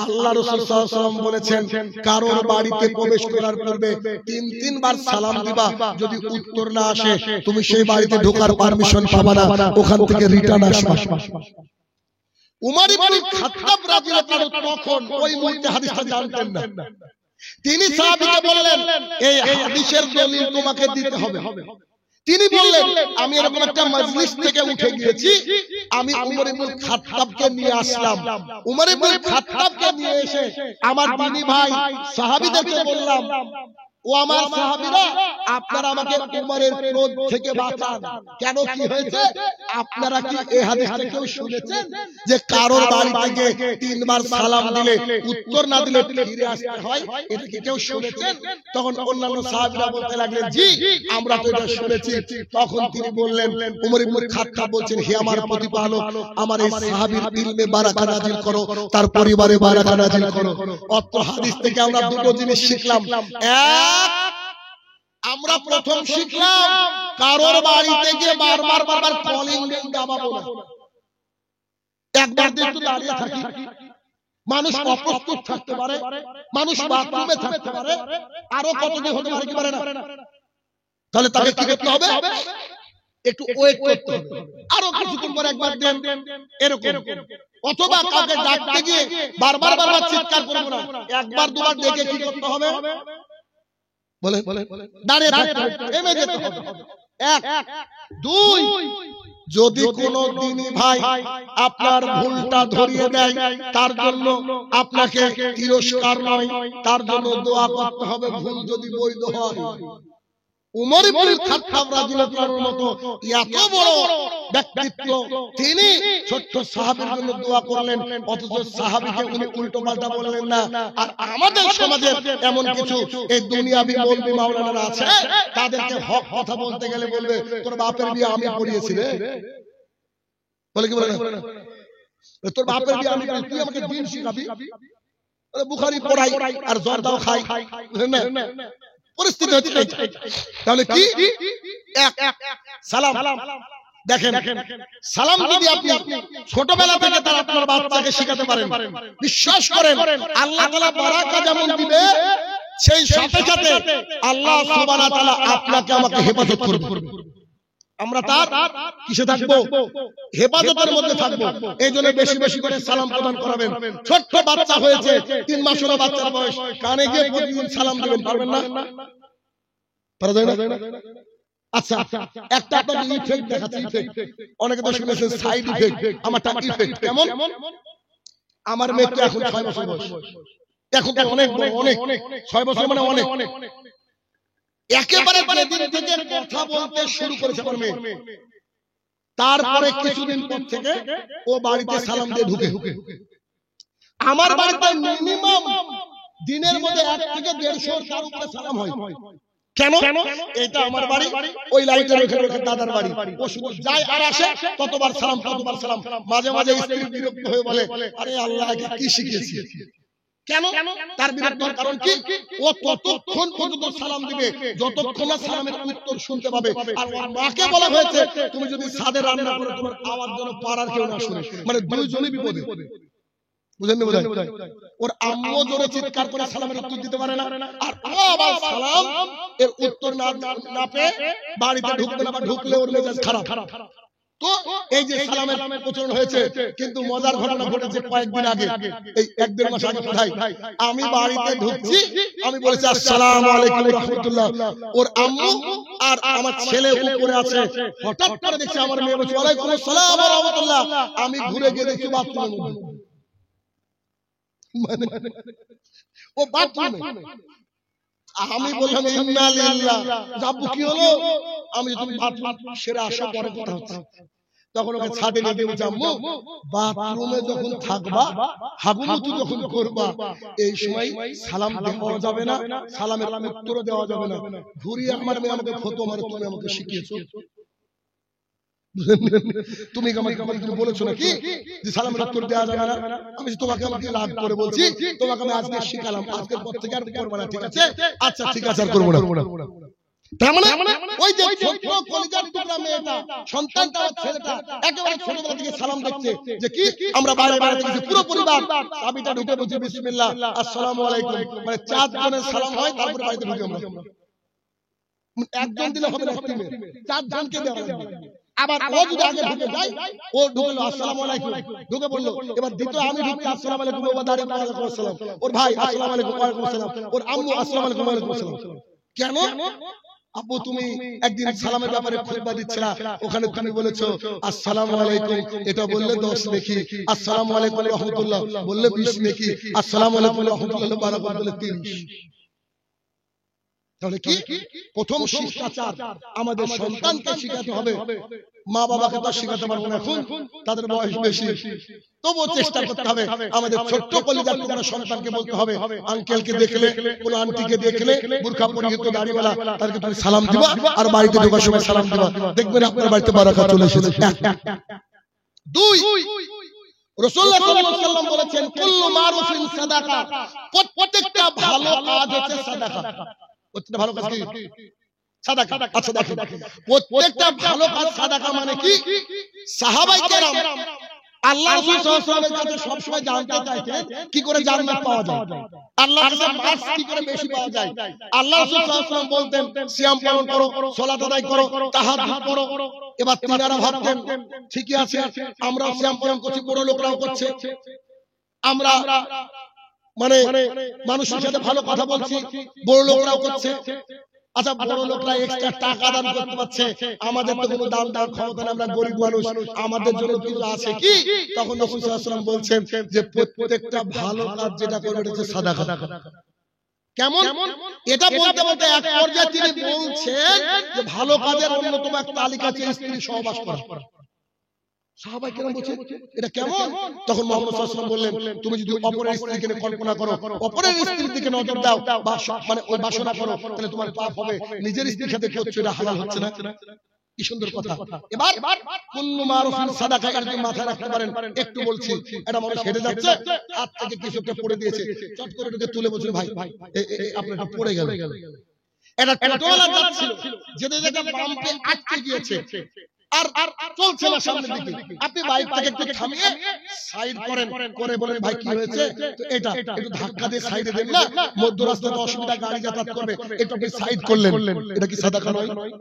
S1: আল্লাহ রাসূল সাল্লাল্লাহু আলাইহি ওয়াসাল্লাম বলেছেন কারোর বাড়িতে প্রবেশ করার পূর্বে তিন বার সালাম দিবা, যদি উত্তর না আসে তুমি সেই বাড়িতে ঢোকার পারমিশন পাবা না, ওখান থেকে রিটার্ন আসবা। উমর ইবনে খাত্তাব রাদিয়াল্লাহু তাআলা তখন ওই মুহূর্তে হাদিসটা জানতেন না, তিনি সাহাবীকে বললেন এই হাদিসের দলিল তোমাকে দিতে হবে। তিনি বললেন আমি এরকম একটা মজলিস থেকে উঠে গিয়েছি, আমি উমর ইবনে খাত্তাবকে নিয়ে আসলাম, উমর ইবনে খাত্তাবকে নিয়ে এসে আমার দিনী ভাই সাহাবীদেরকে বললাম ও আমার সাহাবীরা আপনারা আমাকে উমরের ক্রোধ থেকে বাঁচান। কেন, কি হয়েছে? আপনারা কি এই হাদিসটা কেউ শুনেছেন যে কারোর বাড়ি থেকে তিনবার সালাম দিলে উত্তর না দিলে ফিরে আসতে হয়? এটা কি কেউ শুনেছেন? তখন অন্যান্য সাহাবীরা বলতে লাগলেন জি আমরা তো এটা শুনেছি। তখন তিনি বললেন, উমর ইবনে খাত্তাব বলছেন হে আমার প্রতিপালক, আমার এই সাহাবীর ইলমে বারাকা নাজিল করো, তার পরিবারে বারাকা নাজিল করো। অত হাদিস থেকে আমরা দুটো জিনিস শিখলাম। আমরা প্রথম শিখলাম কারোর বাড়িতে গিয়ে বারবার কলিং বেল দাবাবো না। একবার দিয়ে একটু দাঁড়িয়ে থাকি, মানুষ অপ্রস্তুত থাকতে পারে, মানুষ বাথরুমে থাকতে পারে, আরো কতদিন হতে পারে কি পারে না, তাহলে তাকে কি করতে হবে? একটু ওয়েট করতে হবে, আরো কিছুক্ষণ পরে একবার দেন এরকম। অথবা কাউকে ডাকতে গিয়ে বারবার চিৎকার করবো না, একবার দুবার ডেকে কি করতে হবে? বলে দাঁড়িয়ে থাকতে হবে, থেমে যেতে হবে। এক। দুই, যদি কোনো দিনী ভাই আপনার ভুলটা ধরিয়ে দেয় তার জন্য আপনাকে তিরস্কার নয়, তার জন্য দোয়া করতে হবে, ভুল যদি বৈধ হয়। উমর ইবনে খাত্তাব রাদিয়াল্লাহু তাআলার মতো এত বড় ব্যক্তিত্ব, তিনি ছোট্ট সাহাবীর জন্য দোয়া করলেন, অথচ সাহাবীকে উনি উল্টো পাল্টা বললেন না। আর আমাদের সমাজে এমন কিছু এই দুনিয়াবি মৌলবি মাওলানারা আছে, তাদেরকে হক কথা বলতে গেলে বলবে তোর বাপের বিয়ে আমি পড়িয়েছি রে, বলে কি বলে না, তোর বাপের বিয়ে আমি, তুই আমাকে দিন শিখাবি, বুখারী পড়াই আর জর্দাও খাই, না পরিস্থিতি হচ্ছে। তাহলে কি? এক সালাম। দেখেন সালাম যদি আপনি ছোটবেলা থেকে তার আপনার বাচ্চাকে শেখাতে পারেন, বিশ্বাস করেন আল্লাহ তাআলা বারাকা যেমন দিবে, সেই সাথে সাথে আল্লাহ সুবহানাহু ওয়া তাআলা আপনাকে আমাকে হেফাজত করবে। আমরা তার কিসে থাকবো? হেফাজতের মধ্যে থাকবো। এই জন্য বেশি বেশি করে সালাম প্রদান করাবেন। ছোট্ট বাচ্চা হয়েছে, 3 মাসের বাচ্চার বয়স, কানে গিয়ে প্রতিদিন সালাম দিবেন, পারবেন না? পারা যায় না? আচ্ছা একটা আপনাদের ইফেক্ট দেখাচ্ছি, ইফেক্ট অনেকে তো শুনেছেন সাইড ইফেক্ট, আমারটা ইফেক্ট কেমন। আমার মেয়ে তো এখন 6 বছর বয়স, এখন তো অনেক অনেক 6 বছর মানে অনেক, একেবারে যেদিন থেকে কথা বলতে শুরু করেছে আমার মেয়ে, তারপরে কিছুদিন পর থেকে ও বাড়িতে সালাম দিয়ে ঢুকে। আমার বাড়িতে মিনিমাম দিনের মধ্যে 1 থেকে 150 তার উপরে সালাম হয়। কেন? এটা আমার বাড়ি, ওই লাইটের ওখানে দাদার বাড়ি, ও শুধু যায় আর আসে, ততবার সালাম ততবার সালাম। মাঝে মাঝে স্ত্রী বিরক্ত হয়ে বলে, আরে আল্লাহকে কি শিখিয়েছি। কেন? তার বিরক্ত কারণ কি? ও ততক্ষণ পর্যন্ত সালাম দিবে যতক্ষণ না সালামের উত্তর শুনতে পাবে। আর ওর মাকে বলা হয়েছে, তুমি যদি ছাদে রান্না করো তোমার আওয়াজ যেন পাড়ার কেউ না শুনে, মানে দুইজনই বিপদে। বুঝেননি বোধহয়? ওর আম্মু জোরে চিৎকার করে সালামের উত্তর দিতে পারে না, আর ও আবার সালাম এর উত্তর না পেয়ে বাড়িতে ঢুকবে না, বা ঢুকলে ওর মেজাজ খারাপ। তো এই যে সালামের প্রচলন হয়েছে, কিন্তু মজার ঘটনা ঘটেছে কয়েকদিন আগে, এই 1-1.5 মাস আগে কোথায় আমি বাড়িতে ঢুকছি, আমি বলেছি আসসালামু আলাইকুম রাহমাতুল্লাহ, ওর আম্মু আর আমার ছেলে উপরে আছে, হঠাৎ করে দেখছি আমার মেয়ে বলছে ওয়ালাইকুম আসসালাম ওয়া রাহমাতুল্লাহ, আমি ঘুরে গিয়ে দেখছি বাথরুমে, মানে ও বাথরুমে। আমি বললাম ইন্না লিল্লাহ, আব্বু কি হলো? আমি তুমি বাথরুম সেরে আসো, পরে কথা হচ্ছে। তখন ওকে ছাদে নিয়ে দিয়ে আম্মু বাথরুমে যখন থাকবা, হাগুমুতু যখন করবা, এই সময় সালাম দেওয়া যাবে না, সালামের উত্তর দেওয়া যাবে না। ঘুরিয়ে আমার মেয়ে আমাকে ফতো মারে, তুমি আমাকে শিখিয়েছো, তুমি আমাকে বলেছো নাকি যে সালামের উত্তর দেওয়া যাবে না? আমি তোমাকে আমাকে রাগ করে বলছি, তোমাকে আমি আজকে শিখালাম, আজকের পর থেকে আর করবো না, ঠিক আছে? আচ্ছা ঠিক আছে, আর করবো না। তার মানে ওই যে ছোট কলিজার টুকরা মেয়েটা, সন্তানটা, ছেলেটা একেবারে ছোটবেলা থেকে সালাম দেখছে, যে কি আমরা বাইরে বাইরে থেকে পুরো পরিবার চাবিটা ঢুকে বলছি বিসমিল্লাহ আসসালামু আলাইকুম, মানে 4 জনের সালাম হয়, তারপরে বাড়িতে ঢুকে আমরা। একজন দিলে হবে না, 4 জনকে দেওয়া লাগবে। আবার ও যদি আগে ঢুকে যায়, ও ঢুকলো আসসালামু আলাইকুম, ঢুকে বললো, এবার দ্বিতীয় আমি ঢুকছি আসসালামু আলাইকুম, ও দাঁড়িয়ে ওয়ালাইকুম আসসালাম, ওর ভাই আসসালামু আলাইকুম ওয়ালাইকুম আসসালাম, ওর আম্মু আসসালামু আলাইকুম ওয়ালাইকুম আসসালাম। কেন? আব্বু তুমি একদিন সালামের ব্যাপারে খুতবা দিচ্ছিলা, ওখানে তুমি বলেছো আসসালামু আলাইকুম, এটা বললে 10 নেকি, আসসালামু আলাইকুম রাহমাতুল্লাহ বললে 20 নেকি, আসসালামু আলাইকুম রাহমাতুল্লাহ বারাকাতুহু বললে 30। তাহলে কি প্রথম শিষ্টাচার আমাদের সন্তানকে শিখাতে হবে। মা বাবাকে তো শিখাতে পারবো না, এখন তাদের বয়স বেশি, তবুও চেষ্টা করতে হবে। আমাদের ছোট্ট কলিজার টুকরা সন্তানকে বলতে হবে, আঙ্কেলকে দেখলে, কোন আন্টিকে দেখলে বুরকা পরিহিত দাড়িওয়ালা, তাদেরকে তুমি সালাম দিবা, আর বাড়িতে ঢোকার সময় সালাম দিবা, দেখবেন আপনার বাড়িতে বারাকা চলে এসেছে। 2 রাসূলুল্লাহ সাল্লাল্লাহু আলাইহি ওয়াসাল্লাম বলেছেন কুল্লু মারুফিন সাদাকা, প্রত্যেকটা ভালো কাজ হচ্ছে সাদাকা। প্রত্যেকটা ভালো কাজ কি? সাদাকা। আচ্ছা দেখেন, প্রত্যেকটা ভালো কাজ সাদাকা মানে কি? সাহাবায়ে কেরাম আল্লাহ রাসূল সাল্লাল্লাহু আলাইহি ওয়াসাল্লামের কাছে সব সময় জানতে চাইতেন কি করে জান্নাত পাওয়া যায়, আল্লাহর কাছে মার্কস কি করে বেশি পাওয়া যায়। আল্লাহ রাসূল সাল্লাল্লাহু আলাইহি ওয়াসাল্লাম বলতেন সিয়াম পালন করো, সালাত আদায় করো, তাহাজ্জুদ করো। এবার তিনারা ভাবতেন ঠিকই আছে, আমরা সিয়াম পালন করছি, বড় লোকরাও করছে, আমরা মানে মানুষের সাথে ভালো কথা বলছি, বড় লোকরাও করছে। আচ্ছা বড় লোকরা এক্সট্রা টাকা দান করতে পারছে, আমাদের তো কোনো দান দেওয়ার ক্ষমতা নেই, আমরা গরিব মানুষ, আমাদের জন্য কিছু আছে কি? তখন রাসূল সাল্লাল্লাহু আলাইহি ওয়াসাল্লাম বলছেন যে প্রত্যেকটা ভালো কাজ যেটা করবে এটা হচ্ছে সাদাকা। কেমন? এটা বলতে বলতে এক পর্যায়ে তিনি বলছেন যে ভালো কাজের অন্যতম একটা তালিকা হচ্ছে স্ত্রী সহবাস করা। সাহাবায়ে কেরাম বলছেন এটা কেমন? তখন মুহাম্মদ সাল্লাল্লাহু আলাইহি ওয়াসাল্লাম বললেন, তুমি যদি অপরের স্ত্রীকে নিয়ে কল্পনা করো, অপরের স্ত্রীর দিকে নজর দাও, বা মানে ওই বাসনা করো, তাহলে তোমার পাপ হবে। নিজের স্ত্রীর সাথে করছো, এটা হালাল হচ্ছে না। কি সুন্দর কথা। এবার কুল্লু মারুফিন সাদাকা, এটা যদি মাথায় রাখতে পারেন, একটু বলছি, এটা মানুষ হেঁটে যাচ্ছে, হাত থেকে কিছু একটা পড়ে দিয়েছে, চট করে এটাকে তুলে বলছেন ভাই আপনার এটা পড়ে গেল। এটা টোটোওয়ালা যাচ্ছিল, যেতে যেতে বাম্পে আটকে গিয়েছে, আর চলছে না সামনের দিকে, আপনি বাইকটাকে একটু থামিয়ে সাইড করেন, করে বলেন ভাই কি হয়েছে, তো এটা একটু ধাক্কা দিয়ে সাইডে দেন না, মধ্য রাস্তাতে অসুবিধা, গাড়ি যাতায়াত করবে, একটু আপনি সাইড করলেন, এটা কি সাদাকা নয়?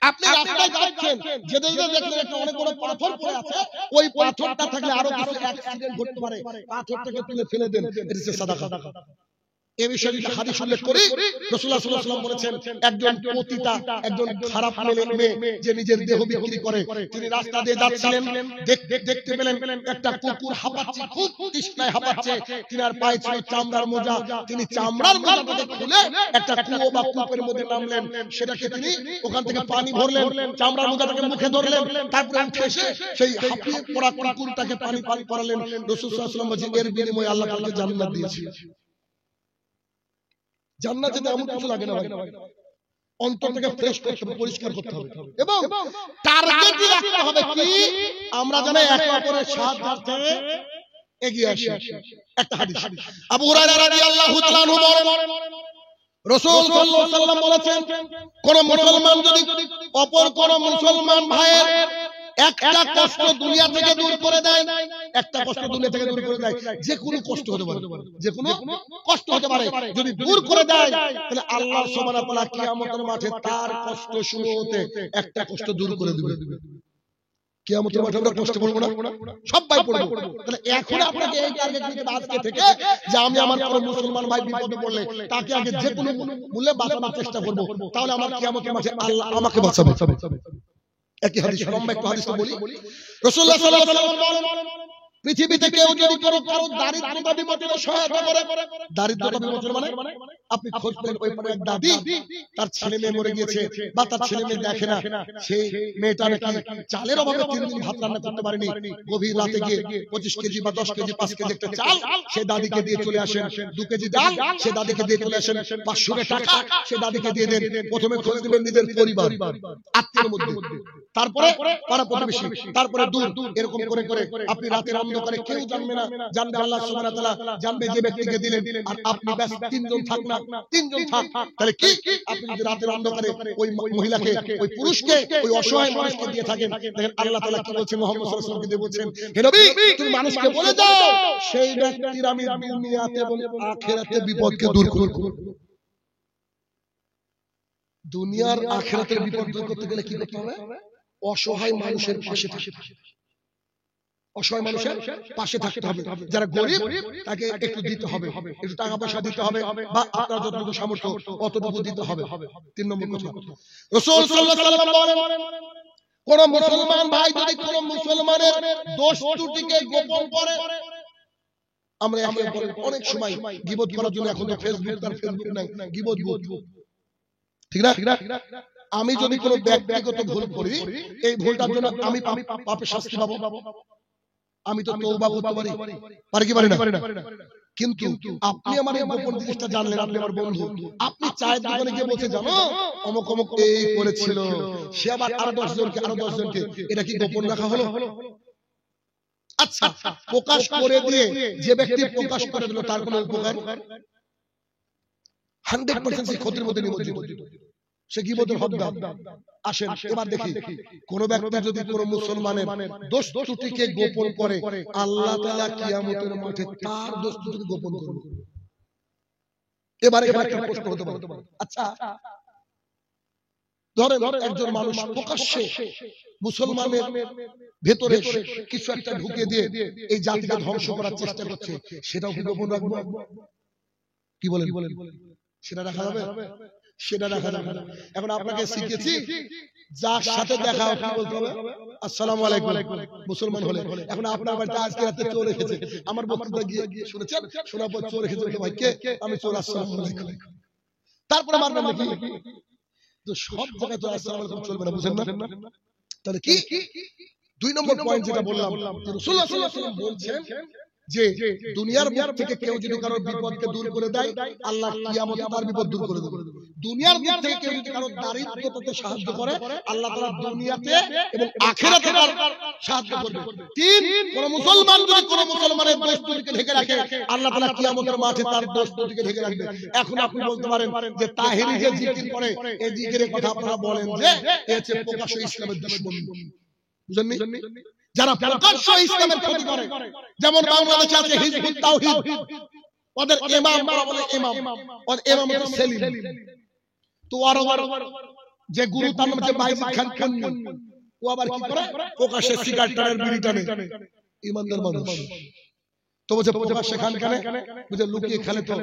S1: আপনি রাস্তায় যাচ্ছেন, যেতে যেতে দেখলেন একটা অনেক বড় পাথর পড়ে আছে, ওই পাথরটা থাকলে আরো কিছু অ্যাক্সিডেন্ট ঘটতে পারে, পাথরটাকে তুলে ফেলে দেন, এটা হচ্ছে সাদাকা। এই বিষয়ে যদি হাদিস উল্লেখ করি, রাসূলুল্লাহ সাল্লাল্লাহু আলাইহি ওয়াসাল্লাম বলেছেন একজন পতিতা, একজন খারাপ মেয়ে যে নিজের দেহ বিক্রি করে, তিনি রাস্তা দিয়ে যাচ্ছিলেন, দেখতে পেলেন একটা কুকুর হাঁপাচ্ছে, খুব তৃষ্ণায় হাঁপাচ্ছে, তিনার পায়ে ছিল চামড়ার মোজা, তিনি চামড়ার মোজাটাকে খুলে একটা কুয়ো বা কূপের মধ্যে নামলেন, সেটাকে তিনি ওখান থেকে পানি ভরলেন, চামড়ার মোজাটাকে মুখে ধরলেন, তারপরে উঠে এসে সেই হাঁপিয়ে পড়া কুকুরটাকে পানি করালেন। রাসূল সাল্লাল্লাহু আলাইহি ওয়াসাল্লাম বলেছেন এর বিনিময়ে আল্লাহ তাআলা জান্নাত দিয়েছে। জান্নাত যেতে এমন কিছু লাগে না ভাই, অন্তর থেকে ফ্রেশ করতে হবে, পরিষ্কার করতে হবে এবং টার্গেট রাখতে হবে কি আমরা যেন একে অপরের সাহায্যার্থে এগিয়ে আসি। একটা হাদিস আবু হুরায়রা রাদিয়াল্লাহু তাআলা আনহু বলেন, রাসূল সাল্লাল্লাহু আলাইহি ওয়াসাল্লাম বলেছেন কোন মুসলমান যদি অপর কোন মুসলমান ভাইয়ের একটা কষ্ট দুনিয়া থেকে দূর করে দেয়, একটা কষ্ট দুনিয়া থেকে দূর করে দেয়, যে কোনো কষ্ট হতে পারে, যে কোনো কষ্ট হতে পারে, যদি দূর করে দেয় তাহলে আল্লাহ সুবহানাহু ওয়া তাআলা কিয়ামতের মাঠে তার কষ্ট শুরু হতে একটা কষ্ট দূর করে দিবে। কিয়ামতের মাঠে আমরা কষ্ট পড়ব না, সবাই পড়ব। তাহলে এখন আপনাকে এই টার্গেট নিতে আজকে থেকে যে আমি আমার কোনো মুসলমান ভাই বিপদে পড়লে তাকে আগে যে কোনো মূল্যে বাঁচানোর চেষ্টা করব, তাহলে আমার কিয়ামতের মাঠে আল্লাহ আমাকে বাঁচাবে। একই হাদিস, লম্বা একটা হাদিস বলি, রাসূলুল্লাহ সাল্লাল্লাহু আলাইহি ওয়াসাল্লাম বলেন পৃথিবীতে কেউ যদি কারো দারিদ্রতা বিমোচনে সহায়তা করে, দারিদ্রতা বিমোচন মানে আপনি খোঁজ পেলেন ওই পারে এক দাদি, তার ছেলে মেয়ে মরে গিয়েছে বা তার ছেলে মেয়ে দেখে না, সেই মেয়েটা নাকি চালের অভাবে 3 দিন ভাত রান্না করতে পারেনি, গভীর রাতে গিয়ে 25 কেজি বা 10 কেজি 5 কেজি একটা চাল সে দাদিকে দিয়ে চলে আসেন, 2 কেজি ডাল সে দাদিকে দিয়ে চলে আসেন, 500 টাকা সে দাদিকে দিয়ে দেন। প্রথমে খোঁজ দিবেন নিজের পরিবার আত্মীয়ের মধ্যে, তারপরে পাড়া প্রতিবেশী, তারপরে দূর, এরকম করে করে আপনি রাতের অন্ধকারে কেউ জানবে না, জানবে আল্লাহ সুবহানাহু ওয়া তাআলা, জানবে যে ব্যক্তিকে দিলেন, আর আপনি ব্যাস 3 জন থাক না, 3 জন থাক, তাহলে কি আপনি যদি রাতের অন্ধকারে ওই মহিলাকে, ওই পুরুষকে, ওই অসহায় মানুষকে দিয়ে থাকেন, দেখেন আল্লাহ তাআলা কি বলছেন, মুহাম্মদ সাল্লাল্লাহু আলাইহি ওয়াসাল্লামকে দিয়ে বলছেন, হে নবী তুমি মানুষকে বলে দাও সেই ব্যক্তির আমি দুনিয়াতে এবং আখিরাতে বিপদকে দূর করব। দুনিয়ার আখিরাতের বিপদ দূর করতে গেলে কি করতে হবে? অসহায় মানুষের পাশে থাকতে হবে, অসহায় মানুষের পাশে থাকতে হবে, যারা গরিব তাকে একটু দিতে হবে, একটু টাকা পয়সা দিতে হবে বা আপনার যতটুকু সামর্থ্য অতটুকু দিতে হবে। 3 নম্বর কথা, রাসূল সাল্লাল্লাহু আলাইহি ওয়াসাল্লাম বলেন কোন মুসলমান ভাই যদি কোন মুসলমানের দোষ ত্রুটিকে গোপন করে, আমরা অনেক সময় গীবত করার জন্য এখন তো ফেসবুক নাই, গীবত ঠিক না? আমি যদি কোনো ব্যক্তিগত ভুল করি, এই ভুলটার জন্য আমি পাপের শাস্তি পাবো, আমি তো তওবা করতে পারি কি পারি না? কিন্তু আপনি আমার এই গোপন জিনিসটা জানলেন, আপনি আমার বন্ধু, আপনি চায়ের দোকানে গিয়ে বলছেন জানো অমুক অমুক এই করেছিল, সে আবার আরো 10 জনকে, এটা কি গোপন রাখা হলো? আচ্ছা, প্রকাশ করে দিয়ে যে ব্যক্তি প্রকাশ করে দিল তার কোনো উপকার? 100% সে ক্ষতির মধ্যে নিমজ্জিত, সে গীবতের হকদার। আসেন এবার দেখি কোন ব্যক্তি যদি কোন মুসলমানের দোষ ত্রুটিকে গোপন করে, আল্লাহ তাআলা কিয়ামতের মাঠে তার দোষ ত্রুটিকে গোপন করবে। এবারে এখানে একটা প্রশ্ন হতে পারে, আচ্ছা ধরেন একজন মানুষ প্রকাশ্যে মুসলমানের ভেতরে কিছু একটা ঢুকে দিয়ে এই জাতিকে ধ্বংস করার চেষ্টা করছে, সেটাও কি গোপন রাখবো? কি বলেন? সেটা রাখা যাবে? সেটা রাখা যাবে না। এখন আপনাকে শিখেছি যার সাথে দেখা হয় কি বলতে হবে? আসসালামু আলাইকুম, মুসলমান হলে। এখন আপনার বাড়িতে আজকে রাতে চোর এসেছে, আমার বক্তব্য গিয়ে শুনেছেন, শোনার পর চোর এসেছে, ভাই কে? আমি চোর, আসসালামু আলাইকুম। তারপরে মারবেন নাকি? তো সব জায়গায় তো আসসালামু আলাইকুম চলবে না, বুঝেন না? তাহলে কি 2 নম্বর পয়েন্ট যেটা বললাম, রাসূলুল্লাহ সাল্লাল্লাহু আলাইহি ওয়াসাল্লাম বলছেন যে দুনিয়ার বুক থেকে কেউ যদি কারোর বিপদকে দূর করে দেয়, আল্লাহ কিয়ামতে তার বিপদ দূর করে দেবে। দুনিয়ার বুক থেকে কেউ যদি কারোর দারিদ্রতাতে সাহায্য করে, আল্লাহ তাআলা দুনিয়াতে এবং আখিরাতে তার সাহায্য করবে। 3, কোন মুসলমান যদি কোন মুসলমানের দোষ ত্রুটিকে ঢেকে রাখে, আল্লাহ তাআলা কিয়ামতের মাঠে তার দোষ ত্রুটিকে ঢেকে রাখবে। এখন আপনি বলতে পারেন যে তাহেরি যে জিকির করে, এই জিকিরের কথা আপনারা বলেন যে এ হচ্ছে প্রকাশ্য ইসলামের দুশমন, বুঝেননি? যারা প্রকাশ্য ইসলামের ক্ষতি করে, যেমন বাংলাদেশে আছে হিজবুত তাওহীদ, ওদের ইমাম বলে ইমাম, ওদের ইমাম হচ্ছে সেলিম। তো আর যে গুরু তার নাম হচ্ছে বাইজিদ খান খান্নি, ও আবার কি করে? প্রকাশ্যে সিগারেট টানে, বিড়ি টানে। ইমানদার মানুষ তো বলছে প্রকাশ্যে খান কেন? বুঝে লুকিয়ে খেলে তো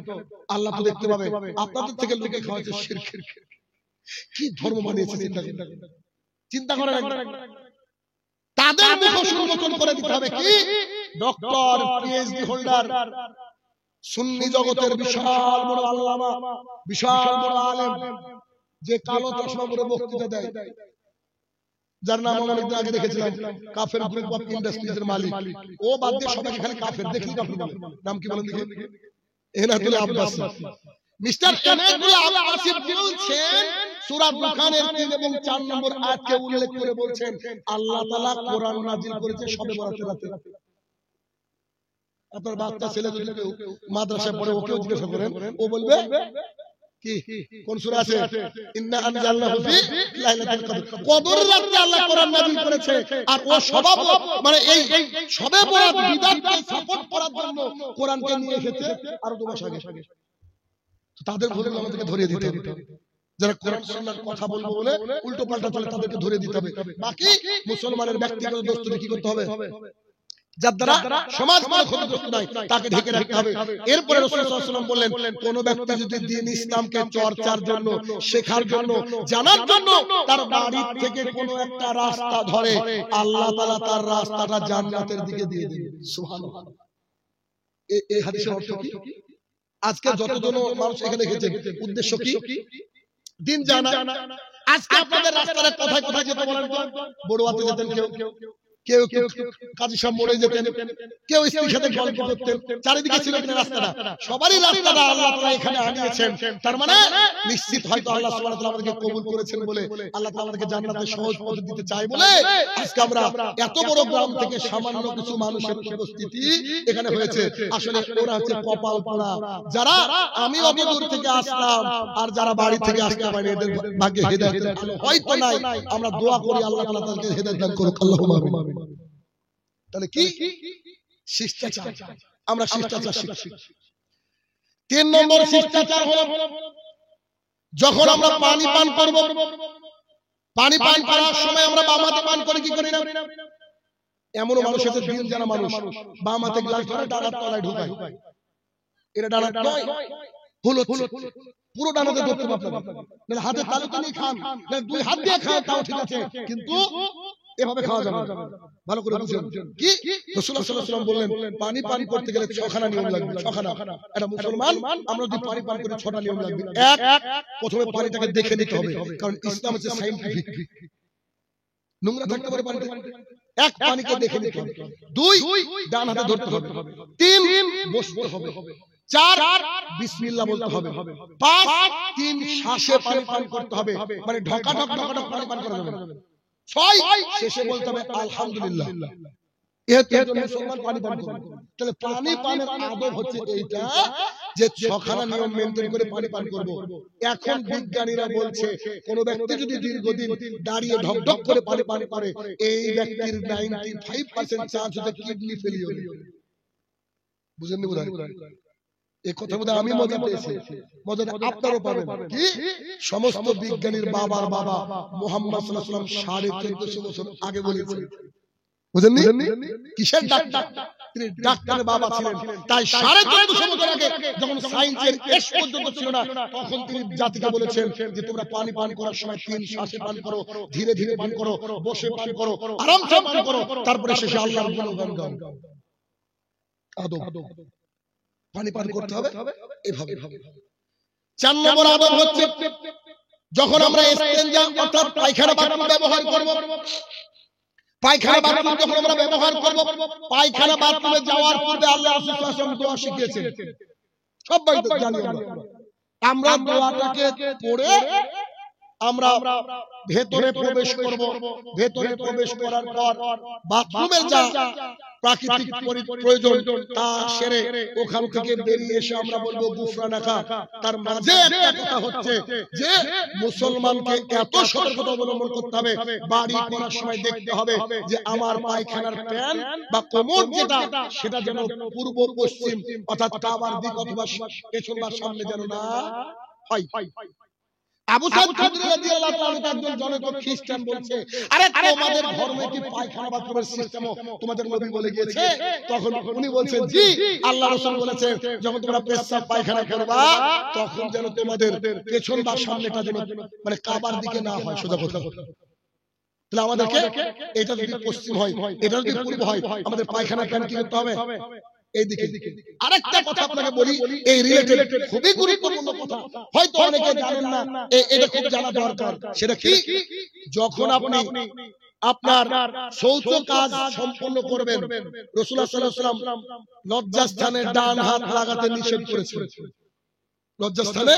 S1: আল্লাহ তো দেখতে পাবে, আপনাদের থেকে লুকিয়ে খাওয়া হচ্ছে শিরক। কি ধর্ম বানিয়েছে চিন্তা করেন। তাদের মুখ উন্মোচন করে দিতে হবে কি ডক্টর, পিএইচডি হোল্ডার, সুন্নি জগতের বিশাল বড় আল্লামা, বিশাল বড় আলেম, যে কালো চশমা পরে বক্তৃতা দেয়, যার নাম আমরা অনেকদিন আগে দেখেছিলাম, কাফের গ্রুপ অফ ইন্ডাস্ট্রিজ এর মালিক। ও বাদ দিয়ে সবাই খালি কাফের, দেখলি কাফের বলে। নাম কি বলেন দেখি? এনাতুল আব্বাস। মিস্টার এনাতুল আব্বাস বলছেন সূরা দুখানের 3 এবং 4 নম্বর আয়াতকে উল্লেখ করে বলছেন আল্লাহ তাআলা কোরআন নাযিল করেছে শবে বরাতের রাতে। আপনার বাচ্চা ছেলে যদি কেউ মাদ্রাসায় পড়ে, ওকেও জিজ্ঞাসা করেন, ও বলবে কি কোন সূরা আছে? ইন্না আনজালনাহু ফি লাইলাতুল কদর। কদর রাতে আল্লাহ কোরআন নাযিল করেছে। আর ও স্বভাব মানে এই শবে বরাত বিদআতকে সাপোর্ট করার জন্য কোরআনকে নিয়ে এসেছে আরো 2 মাস আগে। তাদের ভুল আমাদেরকে ধরিয়ে দিতে হবে। যারা কোরআন সুন্নাহর কথা বলবো বলে উল্টো পাল্টা চলে তাদেরকে ধরিয়ে দিতে হবে। বাকি মুসলমানের ব্যক্তিগত দোস্তি কি করতে হবে? যার দ্বারা সমাজ কোনো ক্ষতিগ্রস্ত নাই তাকে ঢেকে রাখতে হবে। এরপরে রাসূলুল্লাহ সাল্লাল্লাহু আলাইহি ওয়াসাল্লাম বললেন, কোন ব্যক্তি যদি দ্বীন ইসলামকে চর্চার জন্য, শেখার জন্য, জানার জন্য তার বাড়ি থেকে কোনো একটা রাস্তা ধরে, আল্লাহ তাআলা তার রাস্তাটা জান্নাতের দিকে দিয়ে দেবেন। সুবহানাল্লাহ। এই হাদিসের অর্থ কি? আজকে যতজন মানুষ এখানে এসেছেন উদ্দেশ্য কি? দিন জানা। আজকে আপনাদের রাস্তার কোথায় কোথায় যেতে বলেন তো? বড়ুয়াতে যেতেন কেউ, কেউ কাজী সাহেব মোড়ে যেতেন, কেউ স্ত্রীর সাথে গল্প করতেন, চারিদিকে ছিল কিনা রাস্তাটা? সবারই রাস্তাটা আল্লাহ তাআলা এখানে আনিয়েছেন। তার মানে নিশ্চিত হয়তো আল্লাহ সুবহানাহু ওয়া তাআলা আমাদেরকে কবুল করেছেন বলে, আল্লাহ তাআলা আমাদেরকে জান্নাতের সহজ পথ দিতে চায় বলে আজকে আমরা এত বড় গ্রাম থেকে সামান্য কিছু মানুষের উপস্থিতি এখানে হয়েছে। আসলে ওরা হচ্ছে কপাল পোড়া, যারা আমি অত দূর থেকে আসলাম আর যারা বাড়ি থেকে আসতে পারেনি, এদের ভাগ্যে হেদায়েতের আলো হয়তো নাই। আমরা দোয়া করি আল্লাহ তাআলা তাদেরকে হেদায়েত দান করুক। আল্লাহুম্মা আমিন। তাহলে কি শিষ্টাচার? আমরা শিষ্টাচার শিখছি। 3 নম্বর শিষ্টাচার হলো যখন আমরা পানি পান করব, পানি পান করার সময় আমরা বাম হাতে পান করি কি করি না? এমনও মানুষ আছে দিন জানা মানুষ বাম হাতে গ্লাস ধরে ডানার তলায় ঢুকায়। এটা ডানার নয়, হলো পুরো ডানাতে ধরতে পারবেন না। হাতে তালু তালি খান, 2 হাত দিয়ে খান তাও ঠিক আছে, কিন্তু এভাবে খাওয়া যাবে না। ভালো করে বুঝুন কি রাসূলুল্লাহ সাল্লাল্লাহু আলাইহি ওয়াসাল্লাম বললেন, পানি পান করতে গেলে 6খানা নিয়ম লাগবে। 6খানা। এটা মুসলমান আমরা যদি পানি পান করি 6টা নিয়ম লাগবে। 1, প্রথমে পানিটাকে দেখে নিতে হবে, কারণ ইসলাম হচ্ছে সায়েন্টিফিক। নোংরা থাকতে পারে পানিতে। 1, পানিকে দেখে নিতে হবে। 2, ডান হাতে ধরতে হবে। 3, বসতে হবে। 4, বিসমিল্লাহ বলতে হবে। 5, 3 শ্বাসে পানি পান করতে হবে, মানে ঢকা ঢক পানি পান করা যাবে না। 6, শেষে বলতে হবে আলহামদুলিল্লাহ। এর মুসলমান পানি পান করবে। তাহলে পানি পানের আদব হচ্ছে এইটা, যে 6খানা নিয়ম মেইনটেইন করে পানি পান করব। এখন বিজ্ঞানীরা বলছে কোন ব্যক্তি যদি দীর্ঘদিন দাঁড়িয়ে ঢক ঢক করে পানি পান করে, এই ব্যক্তির 95% চান্স হচ্ছে কিডনি ফেলিওর। বুঝেননি বোধহয়? এই কথা বোধহয় আমি মজা পেয়েছি, মজা আপনারও পাবেন। কি সমস্ত বিজ্ঞানীর বাবার বাবা মুহাম্মদ সাল্লাল্লাহু আলাইহি ওয়াসাল্লাম 1450 বছর আগে বলেছেন। বুঝেননি? কিসের ডাক্তার? তিনি ডাক্তারের বাবা ছিলেন। তাই 1450 বছর আগে যখন সায়েন্সের এস পর্যন্ত ছিল না, তখন তিনি জাতিকে বলেছেন যে তোমরা পানি পান করার সময় 3 শ্বাসে পান করো, ধীরে ধীরে পান করো, বসে পান করো, আরামসে পান করো, তারপরে শেষে আল্লাহর গুণগান গাও। আদব পানি পান করতে হবে এভাবে। 4 নম্বর আদব হচ্ছে যখন আমরা ইস্তেনজা অর্থাৎ পায়খানা বাথরুম ব্যবহার করব, পায়খানা বাথরুম যখন আমরা ব্যবহার করব, পায়খানা বাথরুমে যাওয়ার পূর্বে আল্লাহ রাসূল সাল্লাল্লাহু আলাইহি ওয়াসাল্লাম দোয়া শিখিয়েছেন। সবাই তো জানি আমরা দোয়াটাকে পড়ে আমরা ভেতরে প্রবেশ করব। ভেতরে প্রবেশ করার পর বাথরুমের যা প্রাকৃতিক প্রয়োজন তা সেরে ওখান থেকে বেরিয়ে এসে আমরা বলবো গুফরানাকা। তার মাঝে একটা কথা হচ্ছে যে মুসলমানকে এত সতর্কতা অবলম্বন করতে হবে, বাড়ি করার সময় দেখতে হবে যে আমার পায়খানার প্যান বা কোমর যেটা সেটা যেন পূর্ব পশ্চিম অর্থাৎ কাবার দিক অথবা পেছন বা সামনে যেন না হয়। আবু সাঈদ খুদরি রাদিয়াল্লাহু তাআলা একজন জনৈক খ্রিস্টান বলছে, আরে তোমাদের ধর্মে কি পায়খানা বাথরুমের সিস্টেমও তোমাদের নবী বলে গিয়েছে? তখন উনি বলছেন, জি, আল্লাহ রাসূল বলেছেন যখন তোমরা পেশাব পায়খানা করবা তখন যেন তোমাদের পেছন বা সামনেটা যেন মানে কাবার দিকে না হয়, সোজা কথা। তাহলে আমাদেরকে এটা যদি পশ্চিম হয়, এটা যদি পূর্ব হয়, আমাদের পায়খানা কেন কি করতে হবে? এইদিকে। আরেকটা কথা আপনাকে বলি, এই রিলেটেড খুবই গুরুত্বপূর্ণ কথা, হয়তো অনেকে জানেন না, এটা খুব জানা দরকার। সেটা কি? যখন আপনি আপনার শৌচ কাজ সম্পন্ন করবেন, রাসূলুল্লাহ সাল্লাল্লাহু আলাইহি ওয়াসাল্লাম লজ্জাস্থানে ডান হাত লাগাতে নিষেধ করেছেন। লজ্জাস্থানে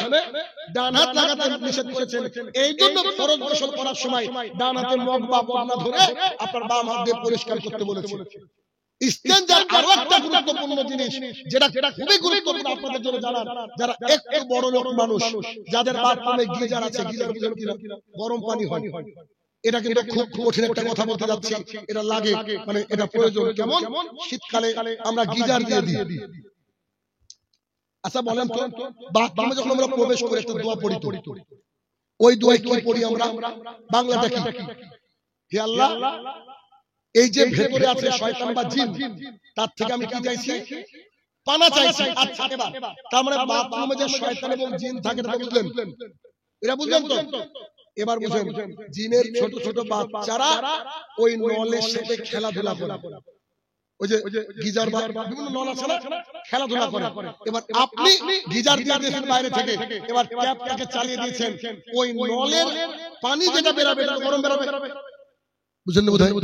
S1: ডান হাত লাগাতে নিষেধ করেছেন। এই জন্য ফরজ গোসল করার সময় ডান হাতের নখ বা বদনা ধরে আপনার বাম হাত দিয়ে পরিষ্কার করতে বলেছেন। ইস্তেঞ্জার আরো একটা গুরুত্বপূর্ণ জিনিস, যেটা খুবই গুরুত্বপূর্ণ আপনাদের জন্য জানার, যারা একটু বড় লোক মানুষ, যাদের বাথরুমে গিজার আছে, গিজার বুঝেন কিনা, গরম পানি হয়। এটা কিন্তু খুব কঠিন একটা কথা বলতে যাচ্ছি, এটা লাগে মানে এটা প্রয়োজন। কেমন? শীতকালে আমরা গিজার দিয়ে দিই। আচ্ছা বলেন তো, বাথরুমে যখন আমরা প্রবেশ করি একটা দোয়া পড়ি, তো ওই দোয়ায় কি পড়ি আমরা? বাংলাটা কি? হে আল্লাহ, এই যে ভেতরে আছে শয়তান বা জিন, তার থেকে আমি কি চাইছি? পানা চাইছি। আচ্ছা এবার তার মানে বাথরুমে যে শয়তান এবং জিন থাকে এটা বুঝলেন? এটা বুঝলেন তো? এবার বুঝেন, জিনের ছোট ছোট বাচ্চারা ওই নলের সাথে খেলাধুলা করে। ওই যে গিজার বা বিভিন্ন নল আছে না, খেলাধুলা করে। এবার আপনি গিজার দিয়ে দিয়েছেন বাইরে থেকে, এবার ট্যাপটাকে চালিয়ে দিয়েছেন, ওই নলের পানি যেটা বেরাবে এটা গরম বেরাবে, বুঝলেন না বোধহয়?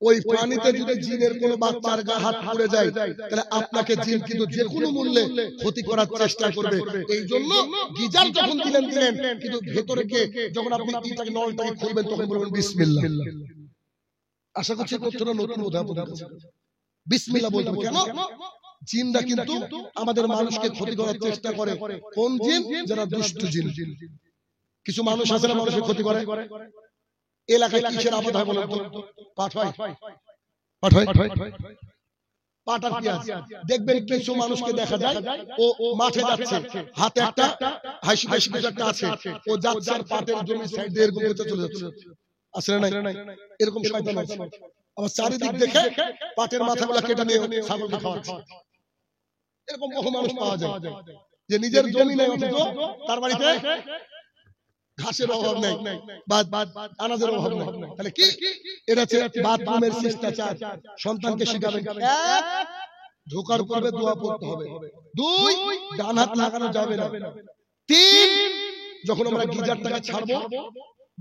S1: ওই পানিতে যদি জিনের কোনো বাচ্চার গা হাত পড়ে যায়, তাহলে আপনাকে জিন কিন্তু যে কোনো মূল্যে ক্ষতি করার চেষ্টা করবে। এই জন্য গিজার যখন দিলেন, কিন্তু ভেতরে গিয়ে যখন আপনি এইটাকে নলটাকে খুলবেন তখন বলবেন বিসমিল্লাহ। আশা করছি কথাটা নতুন বোধহয়। বিসমিল্লাহ বলতে কেন? জিনরা কিন্তু আমাদের মানুষকে ক্ষতি করার চেষ্টা করে। কোন জিন? যারা দুষ্ট জিন। কিছু মানুষ আছে না মানুষের ক্ষতি করে। এলাকায় কিসের আবাদ হয় বলেন তো? পাট হয়। পাট আর কি আছে? দেখবেন কিছু মানুষকে দেখা যায় ও মাঠে যাচ্ছে, হাতে একটা হাসি কিছু একটা আছে, ও যাচ্ছে আর পাটের জমি সাইড দিয়ে এরকম করতে চলে যাচ্ছে। আছে না নাই? এরকম শয়তান আছে। আবার চারিদিক দেখে পাটের মাথাগুলা কেটে নিয়ে ছাগলকে খাওয়াচ্ছে। এরকম বহু মানুষ পাওয়া যায় যে নিজের জমি নেই অথচ তার বাড়িতে ঘাসের অভাব নেই বা আনাজের অভাব নেই। তাহলে কি? এটা হচ্ছে বাথরুমের শিষ্টাচার। সন্তানকে শিখাবেন, এক, ঢোকার পূর্বে দোয়া পড়তে হবে, দুই, ডান হাত লাগানো যাবে না, তিন, যখন আমরা গিজারটাকে ছাড়বো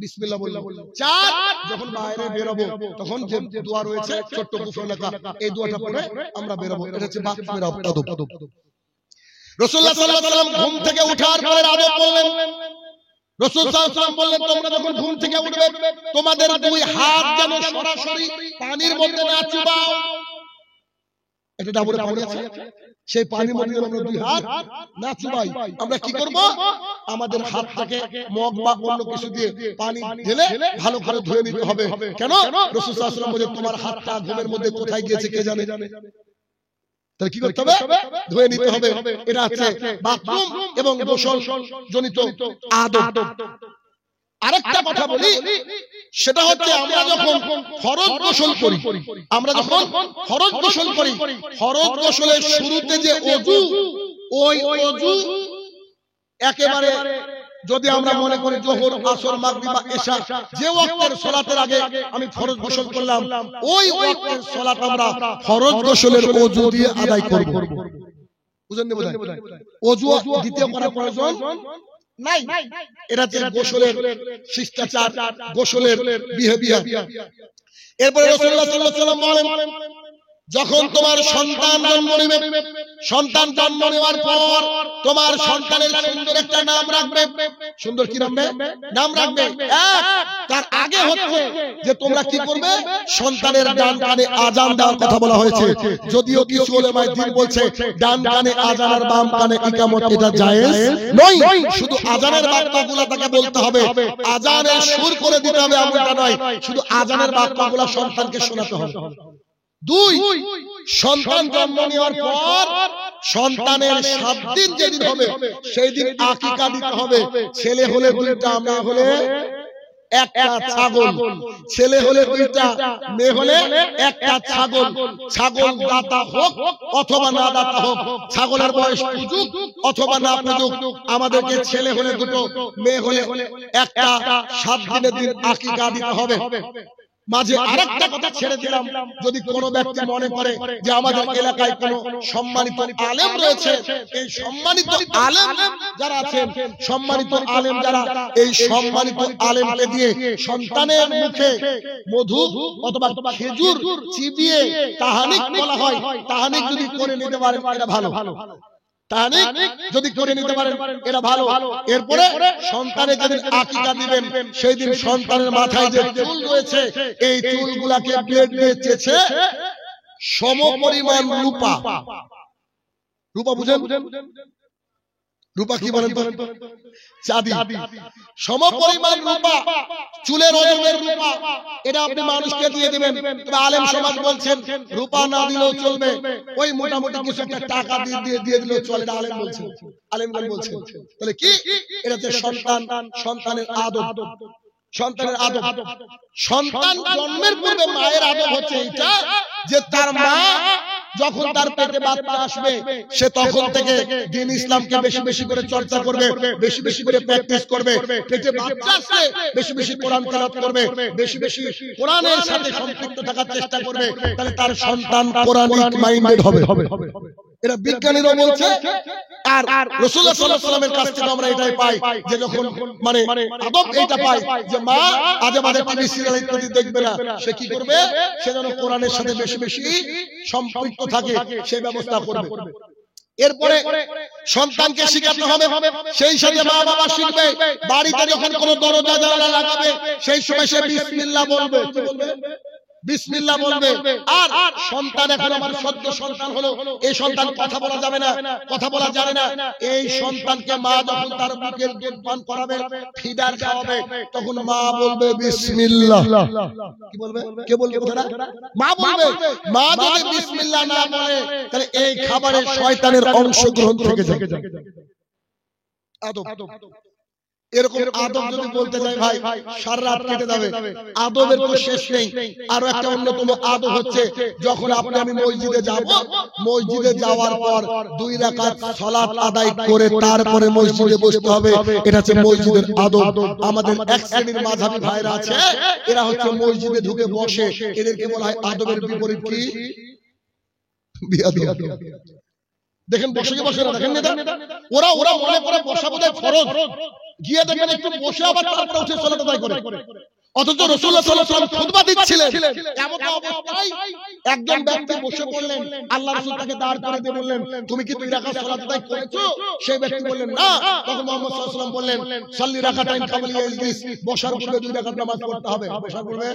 S1: বিসমিল্লাহ বলবো, চার, যখন বাইরে বেরোবো তখন যে দোয়া রয়েছে ছোট্ট গুফর লেখা, এই দোয়াটা পড়ে আমরা বেরোবো। এটা হচ্ছে বাথরুমের আদব। রাসূলুল্লাহ সাল্লাল্লাহু আলাইহি ওয়াসাল্লাম ঘুম থেকে ওঠার পরে আদব বললেন। রাসূল সাল্লাল্লাহু আলাইহি ওয়াসাল্লাম বললেন, তোমরা যখন ঘুম থেকে উঠবে তোমাদের দুই হাত যেন সরাসরি পানির মধ্যে না চুবাও। এটা ডাবরে পানি আছে, সেই পানির মধ্যে আমরা দুই হাত না চুবাই। আমরা কি করব? আমাদের হাতটাকে মগ বা অন্য কিছু দিয়ে পানি ঢেলে ভালো করে ধুয়ে নিতে হবে। কেন? রাসূল সাল্লাল্লাহু আলাইহি ওয়াসাল্লাম বলেন, তোমার হাতটা ঘুমের মধ্যে কোথায় গিয়েছে কে জানে। তাহলে কি করতে হবে? ধুয়ে নিতে হবে। এটা হচ্ছে বাথরুম এবং গোসল জনিত আদব। আরেকটা কথা বলি, সেটা হচ্ছে আমরা যখন ফরজ গোসল করি, ফরজ গোসলের শুরুতে যে ওযু, ওই ওযু একেবারে যদি আমরা মনে করি যোহর, আসর, মাগরিব বা ইশা যে ওয়াক্তের সালাতের আগে আমি ফরজ গোসল করলাম, ওই ওয়াক্তের সালাত আমরা ফরজ গোসলের ওযু দিয়ে আদায় করব। বুঝেন না বোধহয়? ওযু দ্বিতীয় করার প্রয়োজন নাই। এটা হচ্ছে গোসলের শিষ্টাচার, গোসলের বিহেভিয়ার। এরপরে রাসূলুল্লাহ সাল্লাল্লাহু আলাইহি ওয়াসাল্লাম বলেন, যখন তোমার সন্তান জন্ম নেবে, সন্তান জন্ম নেওয়ার পর তোমার সন্তানের সুন্দর একটা নাম রাখবে। সুন্দর কি নাম রাখবে? তার আগে হচ্ছে যে তোমরা কি করবে? সন্তানের ডান কানে আজান দেওয়ার কথা বলা হয়েছে। যদিও কিছু উলামায়ে দ্বীন বলছে ডান কানে আজান আর বাম কানে ইকামত, এটা জায়েজ নয়। শুধু আজানের বাক্যগুলো তাকে বলতে হবে, আজানের সুর করে দিতে হবে এমনটা নয়, শুধু আজানের বাক্যগুলো সন্তানকে শোনাতে হবে। দুই, সন্তান জন্ম নেওয়ার পর সন্তানের 7 দিন যেদিন হবে সেই দিন আকিকা দিতে হবে। ছেলে হলে 2টা, মেয়ে হলে 1টা ছাগল। ছেলে হলে 2টা, মেয়ে হলে 1টা ছাগল। ছাগল দাতা হোক অথবা না দাতা হোক, ছাগলের বয়স পুজুক অথবা না পুজুক, আমাদেরকে ছেলে হলে 2টো, মেয়ে হলে 1টা 7 দিনের দিন আকিকা দিতে হবে। মাঝে আরেকটা কথা ছেড়ে দিলাম, যদি কোনো ব্যক্তি মনে করে যে আমাদের এলাকায় কোনো সম্মানিত আলেম রয়েছে, এই সম্মানিত আলেম যারা আছেন, সম্মানিত আলেম যারা, এই সম্মানিত আলেমকে দিয়ে সন্তানের মুখে মধু অথবা খেজুর চিবিয়ে তাহানিক বলা হয়, তাহানিক যদি করে নিতে পারেন এটা ভালো। তাহানিক যদি করে নিতে পারেন এটা ভালো। এরপরে সন্তানের যেদিন আকিকা দিবেন সেই দিন সন্তানের মাথায় যে চুল রয়েছে এই চুলগুলাকে ব্লেড দিয়ে চেঁচে সমপরিমাণ রূপা, রূপা বুঝেন? রূপা কি বলেন তো? চাঁদি। সমপরিমাণ রূপা, চুলের ওজনের রূপা, এটা আপনি মানুষকে দিয়ে দিবেন। তবে আলেম সমাজ বলছেন রূপা না দিলেও চলবে, ওই মোটামুটি কিছু একটা টাকা দিয়ে দিলেও চলে, এটা আলেম বলছেন, আলেমগণ বলছেন। তাহলে কি এটা হচ্ছে সন্তানের আদব, সন্তানের আদব। সন্তান জন্মের পূর্বে মায়ের আদব হচ্ছে এটা যে তার মা যখন তার পেটে বাচ্চা আসবে সে তখন থেকে দ্বীন ইসলামকে বেশি বেশি করে চর্চা করবে, বেশি বেশি করে প্র্যাকটিস করবে। পেটে বাচ্চা আসলে বেশি বেশি কোরআন তেলাওয়াত করবে, বেশি বেশি কোরআনের সাথে সম্পৃক্ত থাকার চেষ্টা করবে, তাহলে তার সন্তান কোরআনিক মাইন্ডেড হবে। এটা বিজ্ঞানীরা বলছে। আর রাসূলুল্লাহ সাল্লাল্লাহু আলাইহি ওয়াসাল্লামের কাছ থেকে আমরা এটাই পাই যে যখন মানে আদব এইটা পাই যে মা আজে বাজে টিভি সিরিয়াল ইত্যাদি দেখবে না, সে কি করবে, সে যেন কোরআনের সাথে বেশি বেশি সম্পৃক্ত থাকে সেই ব্যবস্থা করবে। এরপরে সন্তানকে শিখাতে হবে, সেই সাথে মা বাবা শিখবে। বাড়িতে যখন কোনো দরজা জানালা লাগাবে সেই সময় সে বিসমিল্লাহ বলবে। কি বলবে? বিসমিল্লাহ বলবে। আর সন্তান এখন আমার সদ্য সন্তান হলো, এই সন্তান কথা বলা যাবে না, কথা বলা জানে না, এই সন্তানকে মা যখন তার বুকের দুধ পান করাবে, ফিডার খাওয়াবে, তখন মা বলবে বিসমিল্লাহ। কি বলবে? কে বলবে কথাটা? মা বলবে। মা যদি বিসমিল্লাহ না বলে তাহলে এই খাবারে শয়তানের অংশগ্রহণ থেকে যায়। আদব, এরকম আদব যদি বলতে যাই ভাই সারা রাত কেটে যাবে। আদবের কোনো শেষ নেই। আরো একটা অন্যতম আদব হচ্ছে যখন আপনি আমি মসজিদে যাব, মসজিদে যাওয়ার পর 2 রাকাত সালাত আদায় করে তারপরে মসজিদে বসতে হবে। এটা হচ্ছে মসজিদের আদব। আমাদের এক শ্রেণীর মাযহাবী ভাইরা আছে, এরা হচ্ছে মসজিদে ঢুকে বসে, এদেরকে বলা হয় আদবের বিপরীত কি? বিয়াদব। দেখেন বসে বসে না, দেখেন ওরা ওরা মনে করে বসা বোধহয় ফরজ, গিয়ে দেখেন একটু বসে আবার তারপরে উঠে সালাত আদায় করে। অথচ রাসূলুল্লাহ সাল্লাল্লাহু আলাইহি ওয়াসাল্লাম খুতবা দিচ্ছিলেন, এমন অবস্থায় একজন ব্যক্তি বসে পড়লেন, আল্লাহ রাসূল তাকে দাঁড় করে দিয়ে বললেন তুমি কি 2 রাকাত সালাত আদায় করেছো? সেই ব্যক্তি বললেন না। তখন মুহাম্মদ সাল্লাল্লাহু আলাইহি ওয়াসাল্লাম বললেন সাল্লি রাকাতাইন কাবলা ইজলিস, বসার পূর্বে 2 রাকাত নামাজ পড়তে হবে, বসার পূর্বে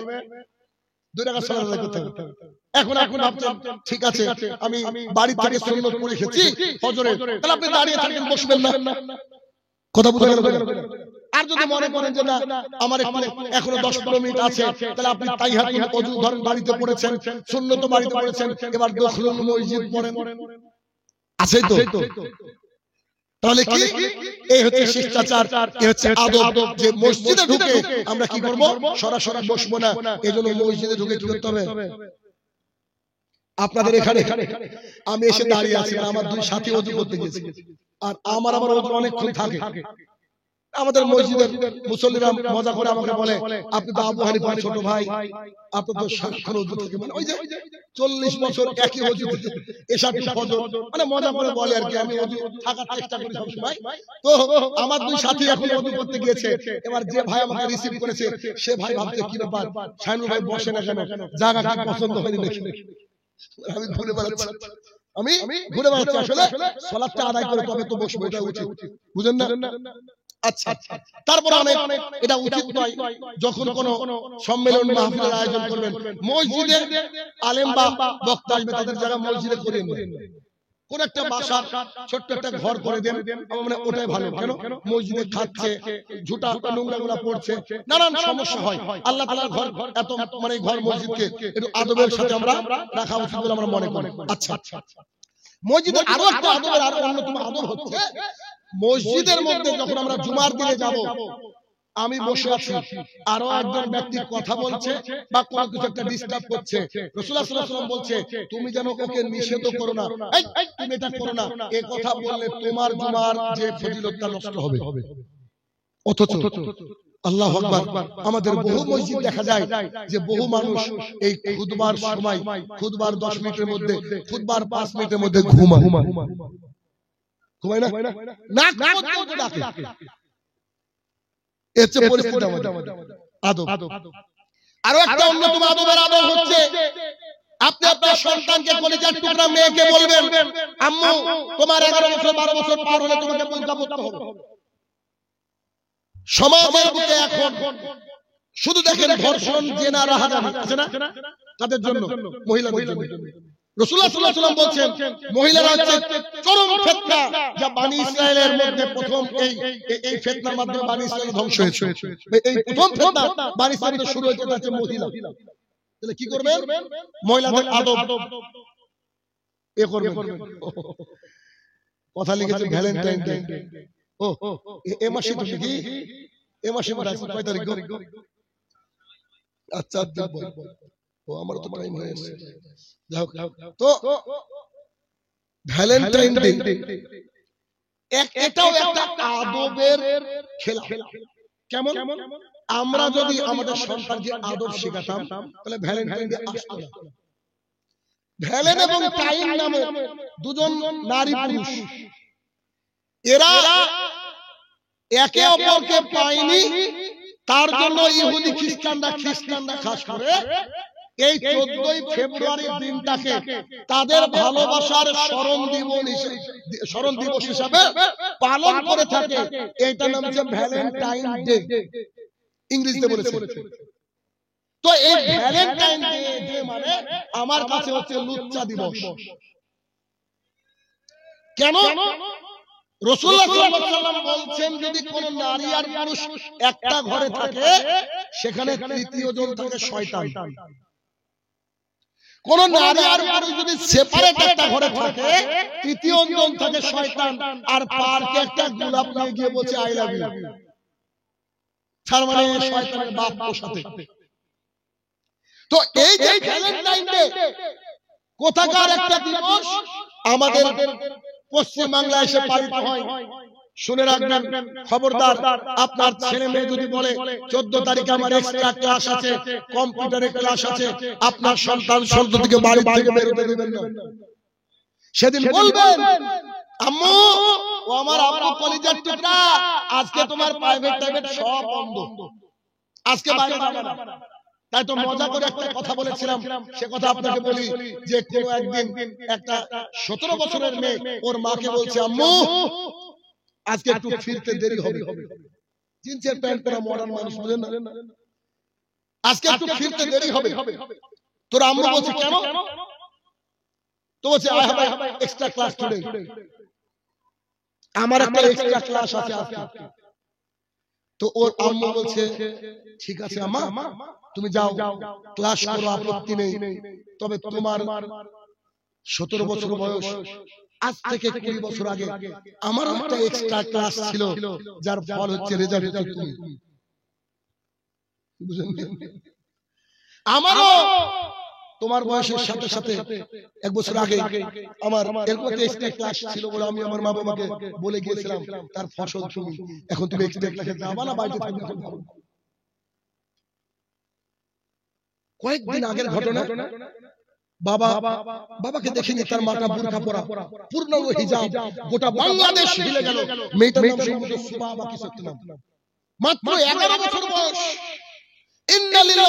S1: 2 রাকাত সালাত আদায় করতে হবে। এখন ভাবছেন ঠিক আছে আমি বাড়ি থেকে সুন্নত পড়ে এসেছি ফজরে, তাহলে আপনি দাঁড়িয়ে থাকেন, বসবেন না। কথা বুঝা গেল? আর যদি মনে করেন যে না আমার এখনো 10-15 মিনিট আছে, তাহলে আপনি তাইয়াতুল ওযু ধরেন বাড়িতে পড়েছেন, সুন্নত বাড়িতে পড়েছেন, এবার দখলুল মসজিদ পড়েন, আছেই তো। তাহলে কি এই হচ্ছে শিষ্টাচার, এই হচ্ছে আদব যে মসজিদে ঢুকে আমরা কি করব, সরাসরি বসবো না। এজন্য মসজিদে ঢুকে কি করতে হবে? আপনাদের এখানে আমি এসে দাঁড়িয়ে আছি, আমার 2 সাথী ওযু করতে গেছে, আর আমার ওযু অনেকক্ষণ থাকে। আমাদের মসজিদের মুসল্লিরা মজা করে আমাকে বলে আপনি তো আবু হানিফার ছোট ভাই, আপনি তো সারাক্ষণ ওযু থেকে, মানে ওই যে 40 বছর একই ওযু, এশা টু ফজর, মানে মজা করে বলে আর কি। আমি ওযু থাকার চেষ্টা করি সব সময়। তো আমার 2 সাথী এখন ওযু করতে গিয়েছে, এবার যে ভাই আমাকে রিসিভ করেছে সে ভাই ভাবছে কি ব্যাপার, শাইনুল ভাই বসে না কেন, জায়গা কি পছন্দ হয়নি নাকি? আমি ঘুরে বেড়াচ্ছি, আসলে সালাতটা আদায় করে তবে তো বসবো, এটা উচিত, বুঝেন না? আচ্ছা, তারপর এটা উচিত নয় যখন কোন সম্মেলন মাহফিলের আয়োজন করবেন, মসজিদে আলেম বা বক্তা আসবে, তাদের জায়গা মসজিদে করিয়ে নেবেন। কোন একটা বাসা ছোট্ট একটা ঘর করে দেন, মানে ওটাই ভালো। কেন? মসজিদে খাচ্ছে, ঝুটা নোংরাগুলা পড়ছে, নানান সমস্যা হয়। আল্লাহ তাআলার ঘর এত, মানে ঘর মসজিদকে একটু আদবের সাথে আমরা রাখা উচিত বলে আমরা মনে করি। আচ্ছা, মসজিদের আরো একটা আদবের আর অন্যতম আদব হচ্ছে মসজিদের মধ্যে যখন আমরা জুমার দিনে যাব, আমি বসে আছি, আরো একজন ব্যক্তি কথা বলছে বা কোনো কিছু একটা ডিস্টার্ব করছে, রাসূলুল্লাহ সাল্লাল্লাহু আলাইহি ওয়াসাল্লাম বলছে তুমি যেন ওকে নিষেধ করো না, এই তুমি এটা করো না, এই কথা বললে তোমার জুমার যে ফজিলতটা নষ্ট হবে। অথচ আল্লাহু আকবার, আমাদের বহু মসজিদ দেখা যায় যে বহু মানুষ এই খুতবার সময়, খুতবার 10 মিনিটের মধ্যে, খুতবার 5 মিনিটের মধ্যে ঘুমায় না, নাক পর্যন্ত ডাকে। এর চেয়ে পরিস্থিতি আমাদের আদব। আরো একটা অন্যতম আদবের আদব হচ্ছে আপনি আপনার সন্তানকে, কলিজার টুকরা মেয়েকে বলবেন, আম্মু তোমার 11 বছর 12 বছর পার হলে তোমাকে বুরকা পরতে হবে। সমাজের বুকে এখন শুধু দেখেন ধর্ষণ, জেনা, রাহাজানি আছে না, তাদের জন্য, মহিলাদের জন্য রাসূলুল্লাহ সাল্লাল্লাহু আলাইহি ওয়াসাল্লাম বলছেন মহিলারা হচ্ছে চরম ফিতনা, যা বনি ইসরাইলের মধ্যে প্রথম এই ফিতনার মাধ্যমে বনি ইসরাইল ধ্বংস হয়েছে। এই প্রথম ফিতনা বনি ইসরাইলে শুরু হয়েছে হচ্ছে মহিলা। তাহলে কি করবেন? মহিলাদের আদব এ করবেন। কথা লিখেছেন ভ্যালেন্টাইন ডে। ও এ মাসে তো কি এ মাসে কয় তারিখ? আচ্ছা ও আমার তো টাইম হয়ে গেছে। তো ভ্যালেন্টাইন ডে এটাও একটা আদবের খেলা। কেমন? আমরা যদি আমাদের সন্তানকে আদব শেখাতাম তাহলে ভ্যালেন্টাইন ডে আসতো না। ভ্যালেন এবং টাইম নামে দুজন নারী পুরুষ, এরা একে অপরকে পায়নি, তার জন্য ইহুদি খ্রিস্টানরা খাস করে এই 14ই ফেব্রুয়ারির দিনটাকে তাদের ভালোবাসার স্মরণ দিবস হিসাবে পালন করে থাকে। এইটার নাম হচ্ছে ভ্যালেন্টাইন ডে, ইংরেজিতে বলেছে। তো এই ভ্যালেন্টাইন ডে মানে আমার কাছে হচ্ছে লুচ্চা দিবস। কেন? রাসূলুল্লাহ সাল্লাল্লাহু আলাইহি ওয়াসাল্লাম বলছেন যদি কোন নারী আর পুরুষ একটা ঘরে থাকে সেখানে তৃতীয় জন থাকে শয়তান। কোন নারী আর পুরুষ যদি সেপারেট একটা ঘরে থাকে তৃতীয় জন থাকে শয়তান। আর পার্কে একটা গোলাপ নিয়ে গিয়ে বলছে আই লাভ ইউ, তার মানে শয়তানের বাপ ওর সাথে। তো এই যে ভ্যালেন্টাইন ডে কোথাকার একটা দিবস আমাদের পশ্চিম বাংলায় এসে পালিত হয়। শুনে রাখবেন, খবরদার আপনার ছেলে মেয়ে যদি বলে 14 তারিখে আমার এক্সট্রা ক্লাস আছে, কম্পিউটারের ক্লাস আছে, আপনার সন্তান সন্ততিকে বাড়ি থেকে বের হতে দেবেন না। সেদিন বলবেন আম্মু ও আমার আব্বু কলিজার টুকরা, আজকে তোমার প্রাইভেট সব বন্ধ, আজকে বাইরে যাবে না। তাই তো মজা করে একটা কথা বলেছিলাম, সে কথা আপনাকে বলি যে কোন একদিন একটা 17 বছরের মেয়ে ওর মাকে বলছে আম্মু আজকে একটু ফিরতে দেরি হবে। জিন্সের প্যান্ট পরা মডার্ন মানুষ বুঝেন না, আজকে একটু ফিরতে দেরি হবে। তোর আম্মু বলছে কেন? তো বলছে I have extra class today, আমার একটা এক্সট্রা ক্লাস আছে আজকে। তো ওর আম্মু বলছে ঠিক আছে আম্মা তুমি যাও ক্লাস করো, আপত্তি নেই, তবে তোমার 17 বছর বয়স, আজ থেকে 20 বছর আগে আমার একটা এক্সট্রা ক্লাস ছিল, যার ফল হচ্ছে রেজাল্ট হচ্ছে তুমি। বুঝলেন? আমারও তোমার বয়সের সাথে সাথে 1 বছর আগে আমার এরকম একটা এক্সট্রা ক্লাস ছিল বলে আমি আমার মা বাবাকে বলে গিয়েছিলাম, তার ফসল তুমি। এখন তুমি এক্সট্রা ক্লাসে যাবা না বাড়িতে থাকবে? কয়েকদিন আগের ঘটনা, বাবাকে দেখিনি, তার মাটা বুরকা পরা, পূর্ণ হিজাব, গোটা বাংলাদেশ হিলে গেল। মেয়েটার নাম সম্ভবত সুবা বা কিছু একটা নাম, মাত্র 11 বছর বয়স।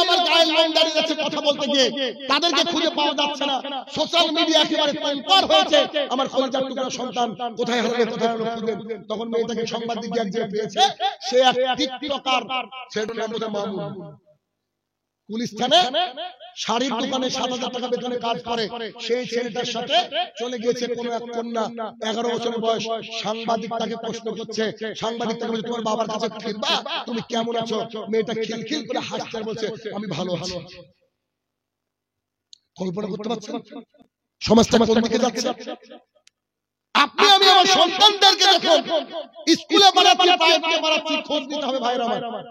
S1: আমার গায়ে লাইন দাঁড়িয়ে যাচ্ছে কথা বলতে গিয়ে, তাদেরকে খুঁজে পাওয়া যাচ্ছে না। সোশ্যাল মিডিয়া একেবারে পার হয়েছে, আমার কলিজার টুকরা সন্তান কোথায় হারাবে, কোথায় খুঁজবেন। তখন মেয়েটাকে সাংবাদিক যে পেয়েছে, সে এক টিকটকার, সেটার নাম হচ্ছে মামুন। পুলিশ থানে শাড়ির দোকানে 7,000 টাকা বেতনে কাজ করে, সেই ছেলেটার সাথে চলে গিয়েছে কোন এক কন্যা, 11 বছর বয়স। সাংবাদিক তাকে প্রশ্ন করছে, সাংবাদিক তাকে বলছে তোমার বাবার কাছে ফিরবা, তুমি কেমন আছো? মেয়েটা খিলখিল করে হাসছে আর বলছে আমি ভালো আছি। কল্পনা করতে পারছেন সমাজটা কোন দিকে যাচ্ছে? আপনি আমি আমার সন্তানদেরকে যখন স্কুলে পাঠাচ্ছি, প্রাইভেটে পাঠাচ্ছি, খোঁজ নিতে হবে ভাইরা আমার,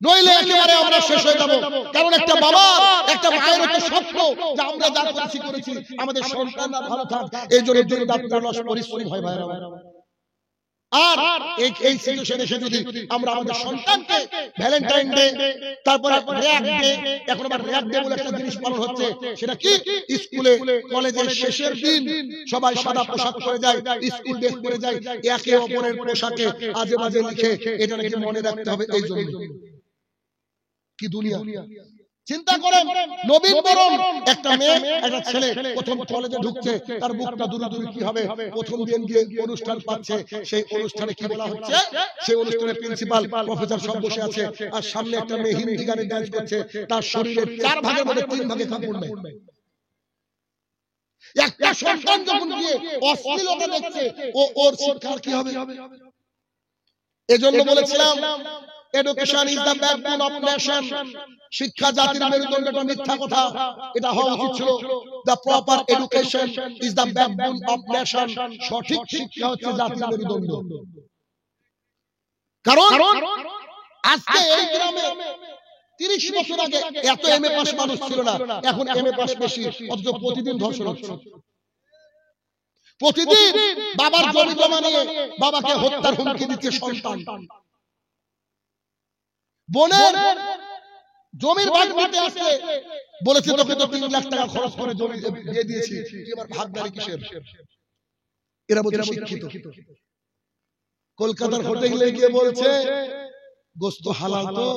S1: নইলে একেবারে আমরা শেষ হয়ে যাব। কারণ একটা বাবা একটা মায়ের একটা স্বপ্ন যে আমরা যা করেছি আমাদের সন্তানরা ভালো থাক, এই জন্য পরিশ্রম হয় ভাইরা আমার। আর এই সিচুয়েশনে এসে যদি আমরা আমাদের সন্তানকে ভ্যালেন্টাইন ডে, তারপরে র্যাক ডে, এখন আবার র্যাক ডে বলে একটা জিনিস পালন হচ্ছে, সেটা কি স্কুলে কলেজের শেষের দিন সবাই সাদা পোশাক পরে যায়, স্কুল ড্রেস পরে যায়, একে অপরের পোশাকে আজে বাজে লিখে, এটা নাকি মনে রাখতে হবে। এই জন্য কি দুনিয়া! চিন্তা করেন, নবীনবরণ একটা মেয়ে একটা ছেলে প্রথম কলেজে ঢুকছে, তার মুখটা দূরে দূরে কি হবে, প্রথম দিন গিয়ে অনুষ্ঠান পাচ্ছে, সেই অনুষ্ঠানে কি বলা হচ্ছে, সেই অনুষ্ঠানে প্রিন্সিপাল প্রফেসর সব বসে আছে, আর সামনে একটা মেয়ে হিন্দি গানে ডান্স করছে, তার শরীরের 4 ভাগের মধ্যে 3 ভাগে কাপড় নেই। একটা সন্তান যখন গিয়ে অশ্লীলতা দেখছে, ওর শিক্ষার কি হবে? এজন্য বলেছিলাম education is the backbone of nation. শিক্ষা জাতির মেরুদণ্ড, এটা মিথ্যা কথা, এটা হওয়া উচিত ছিল the proper education is the backbone of nation. সঠিক শিক্ষা হচ্ছে জাতির মেরুদণ্ড। কারণ আজকে এই গ্রামে 30 বছর আগে এত এমএ পাস মানুষ ছিল না, এখন এমএ পাস বেশি, অথচ প্রতিদিন ধর্ষণ হচ্ছে। প্রতিদিন বাবার জমি জমা নিয়ে বাবাকে হত্যার হুমকি দিচ্ছে সন্তান। বোনের জমির ভাগ দিতে আসে, বলেছে তোকে তো 3 লাখ টাকা খরচ করে জমি দিয়ে দিয়েছি, এবার ভাগদারি কিসের? এরা বলছে শিক্ষিত। কলকাতার হোটেলে গিয়ে বলছে গোশত হালাল তো,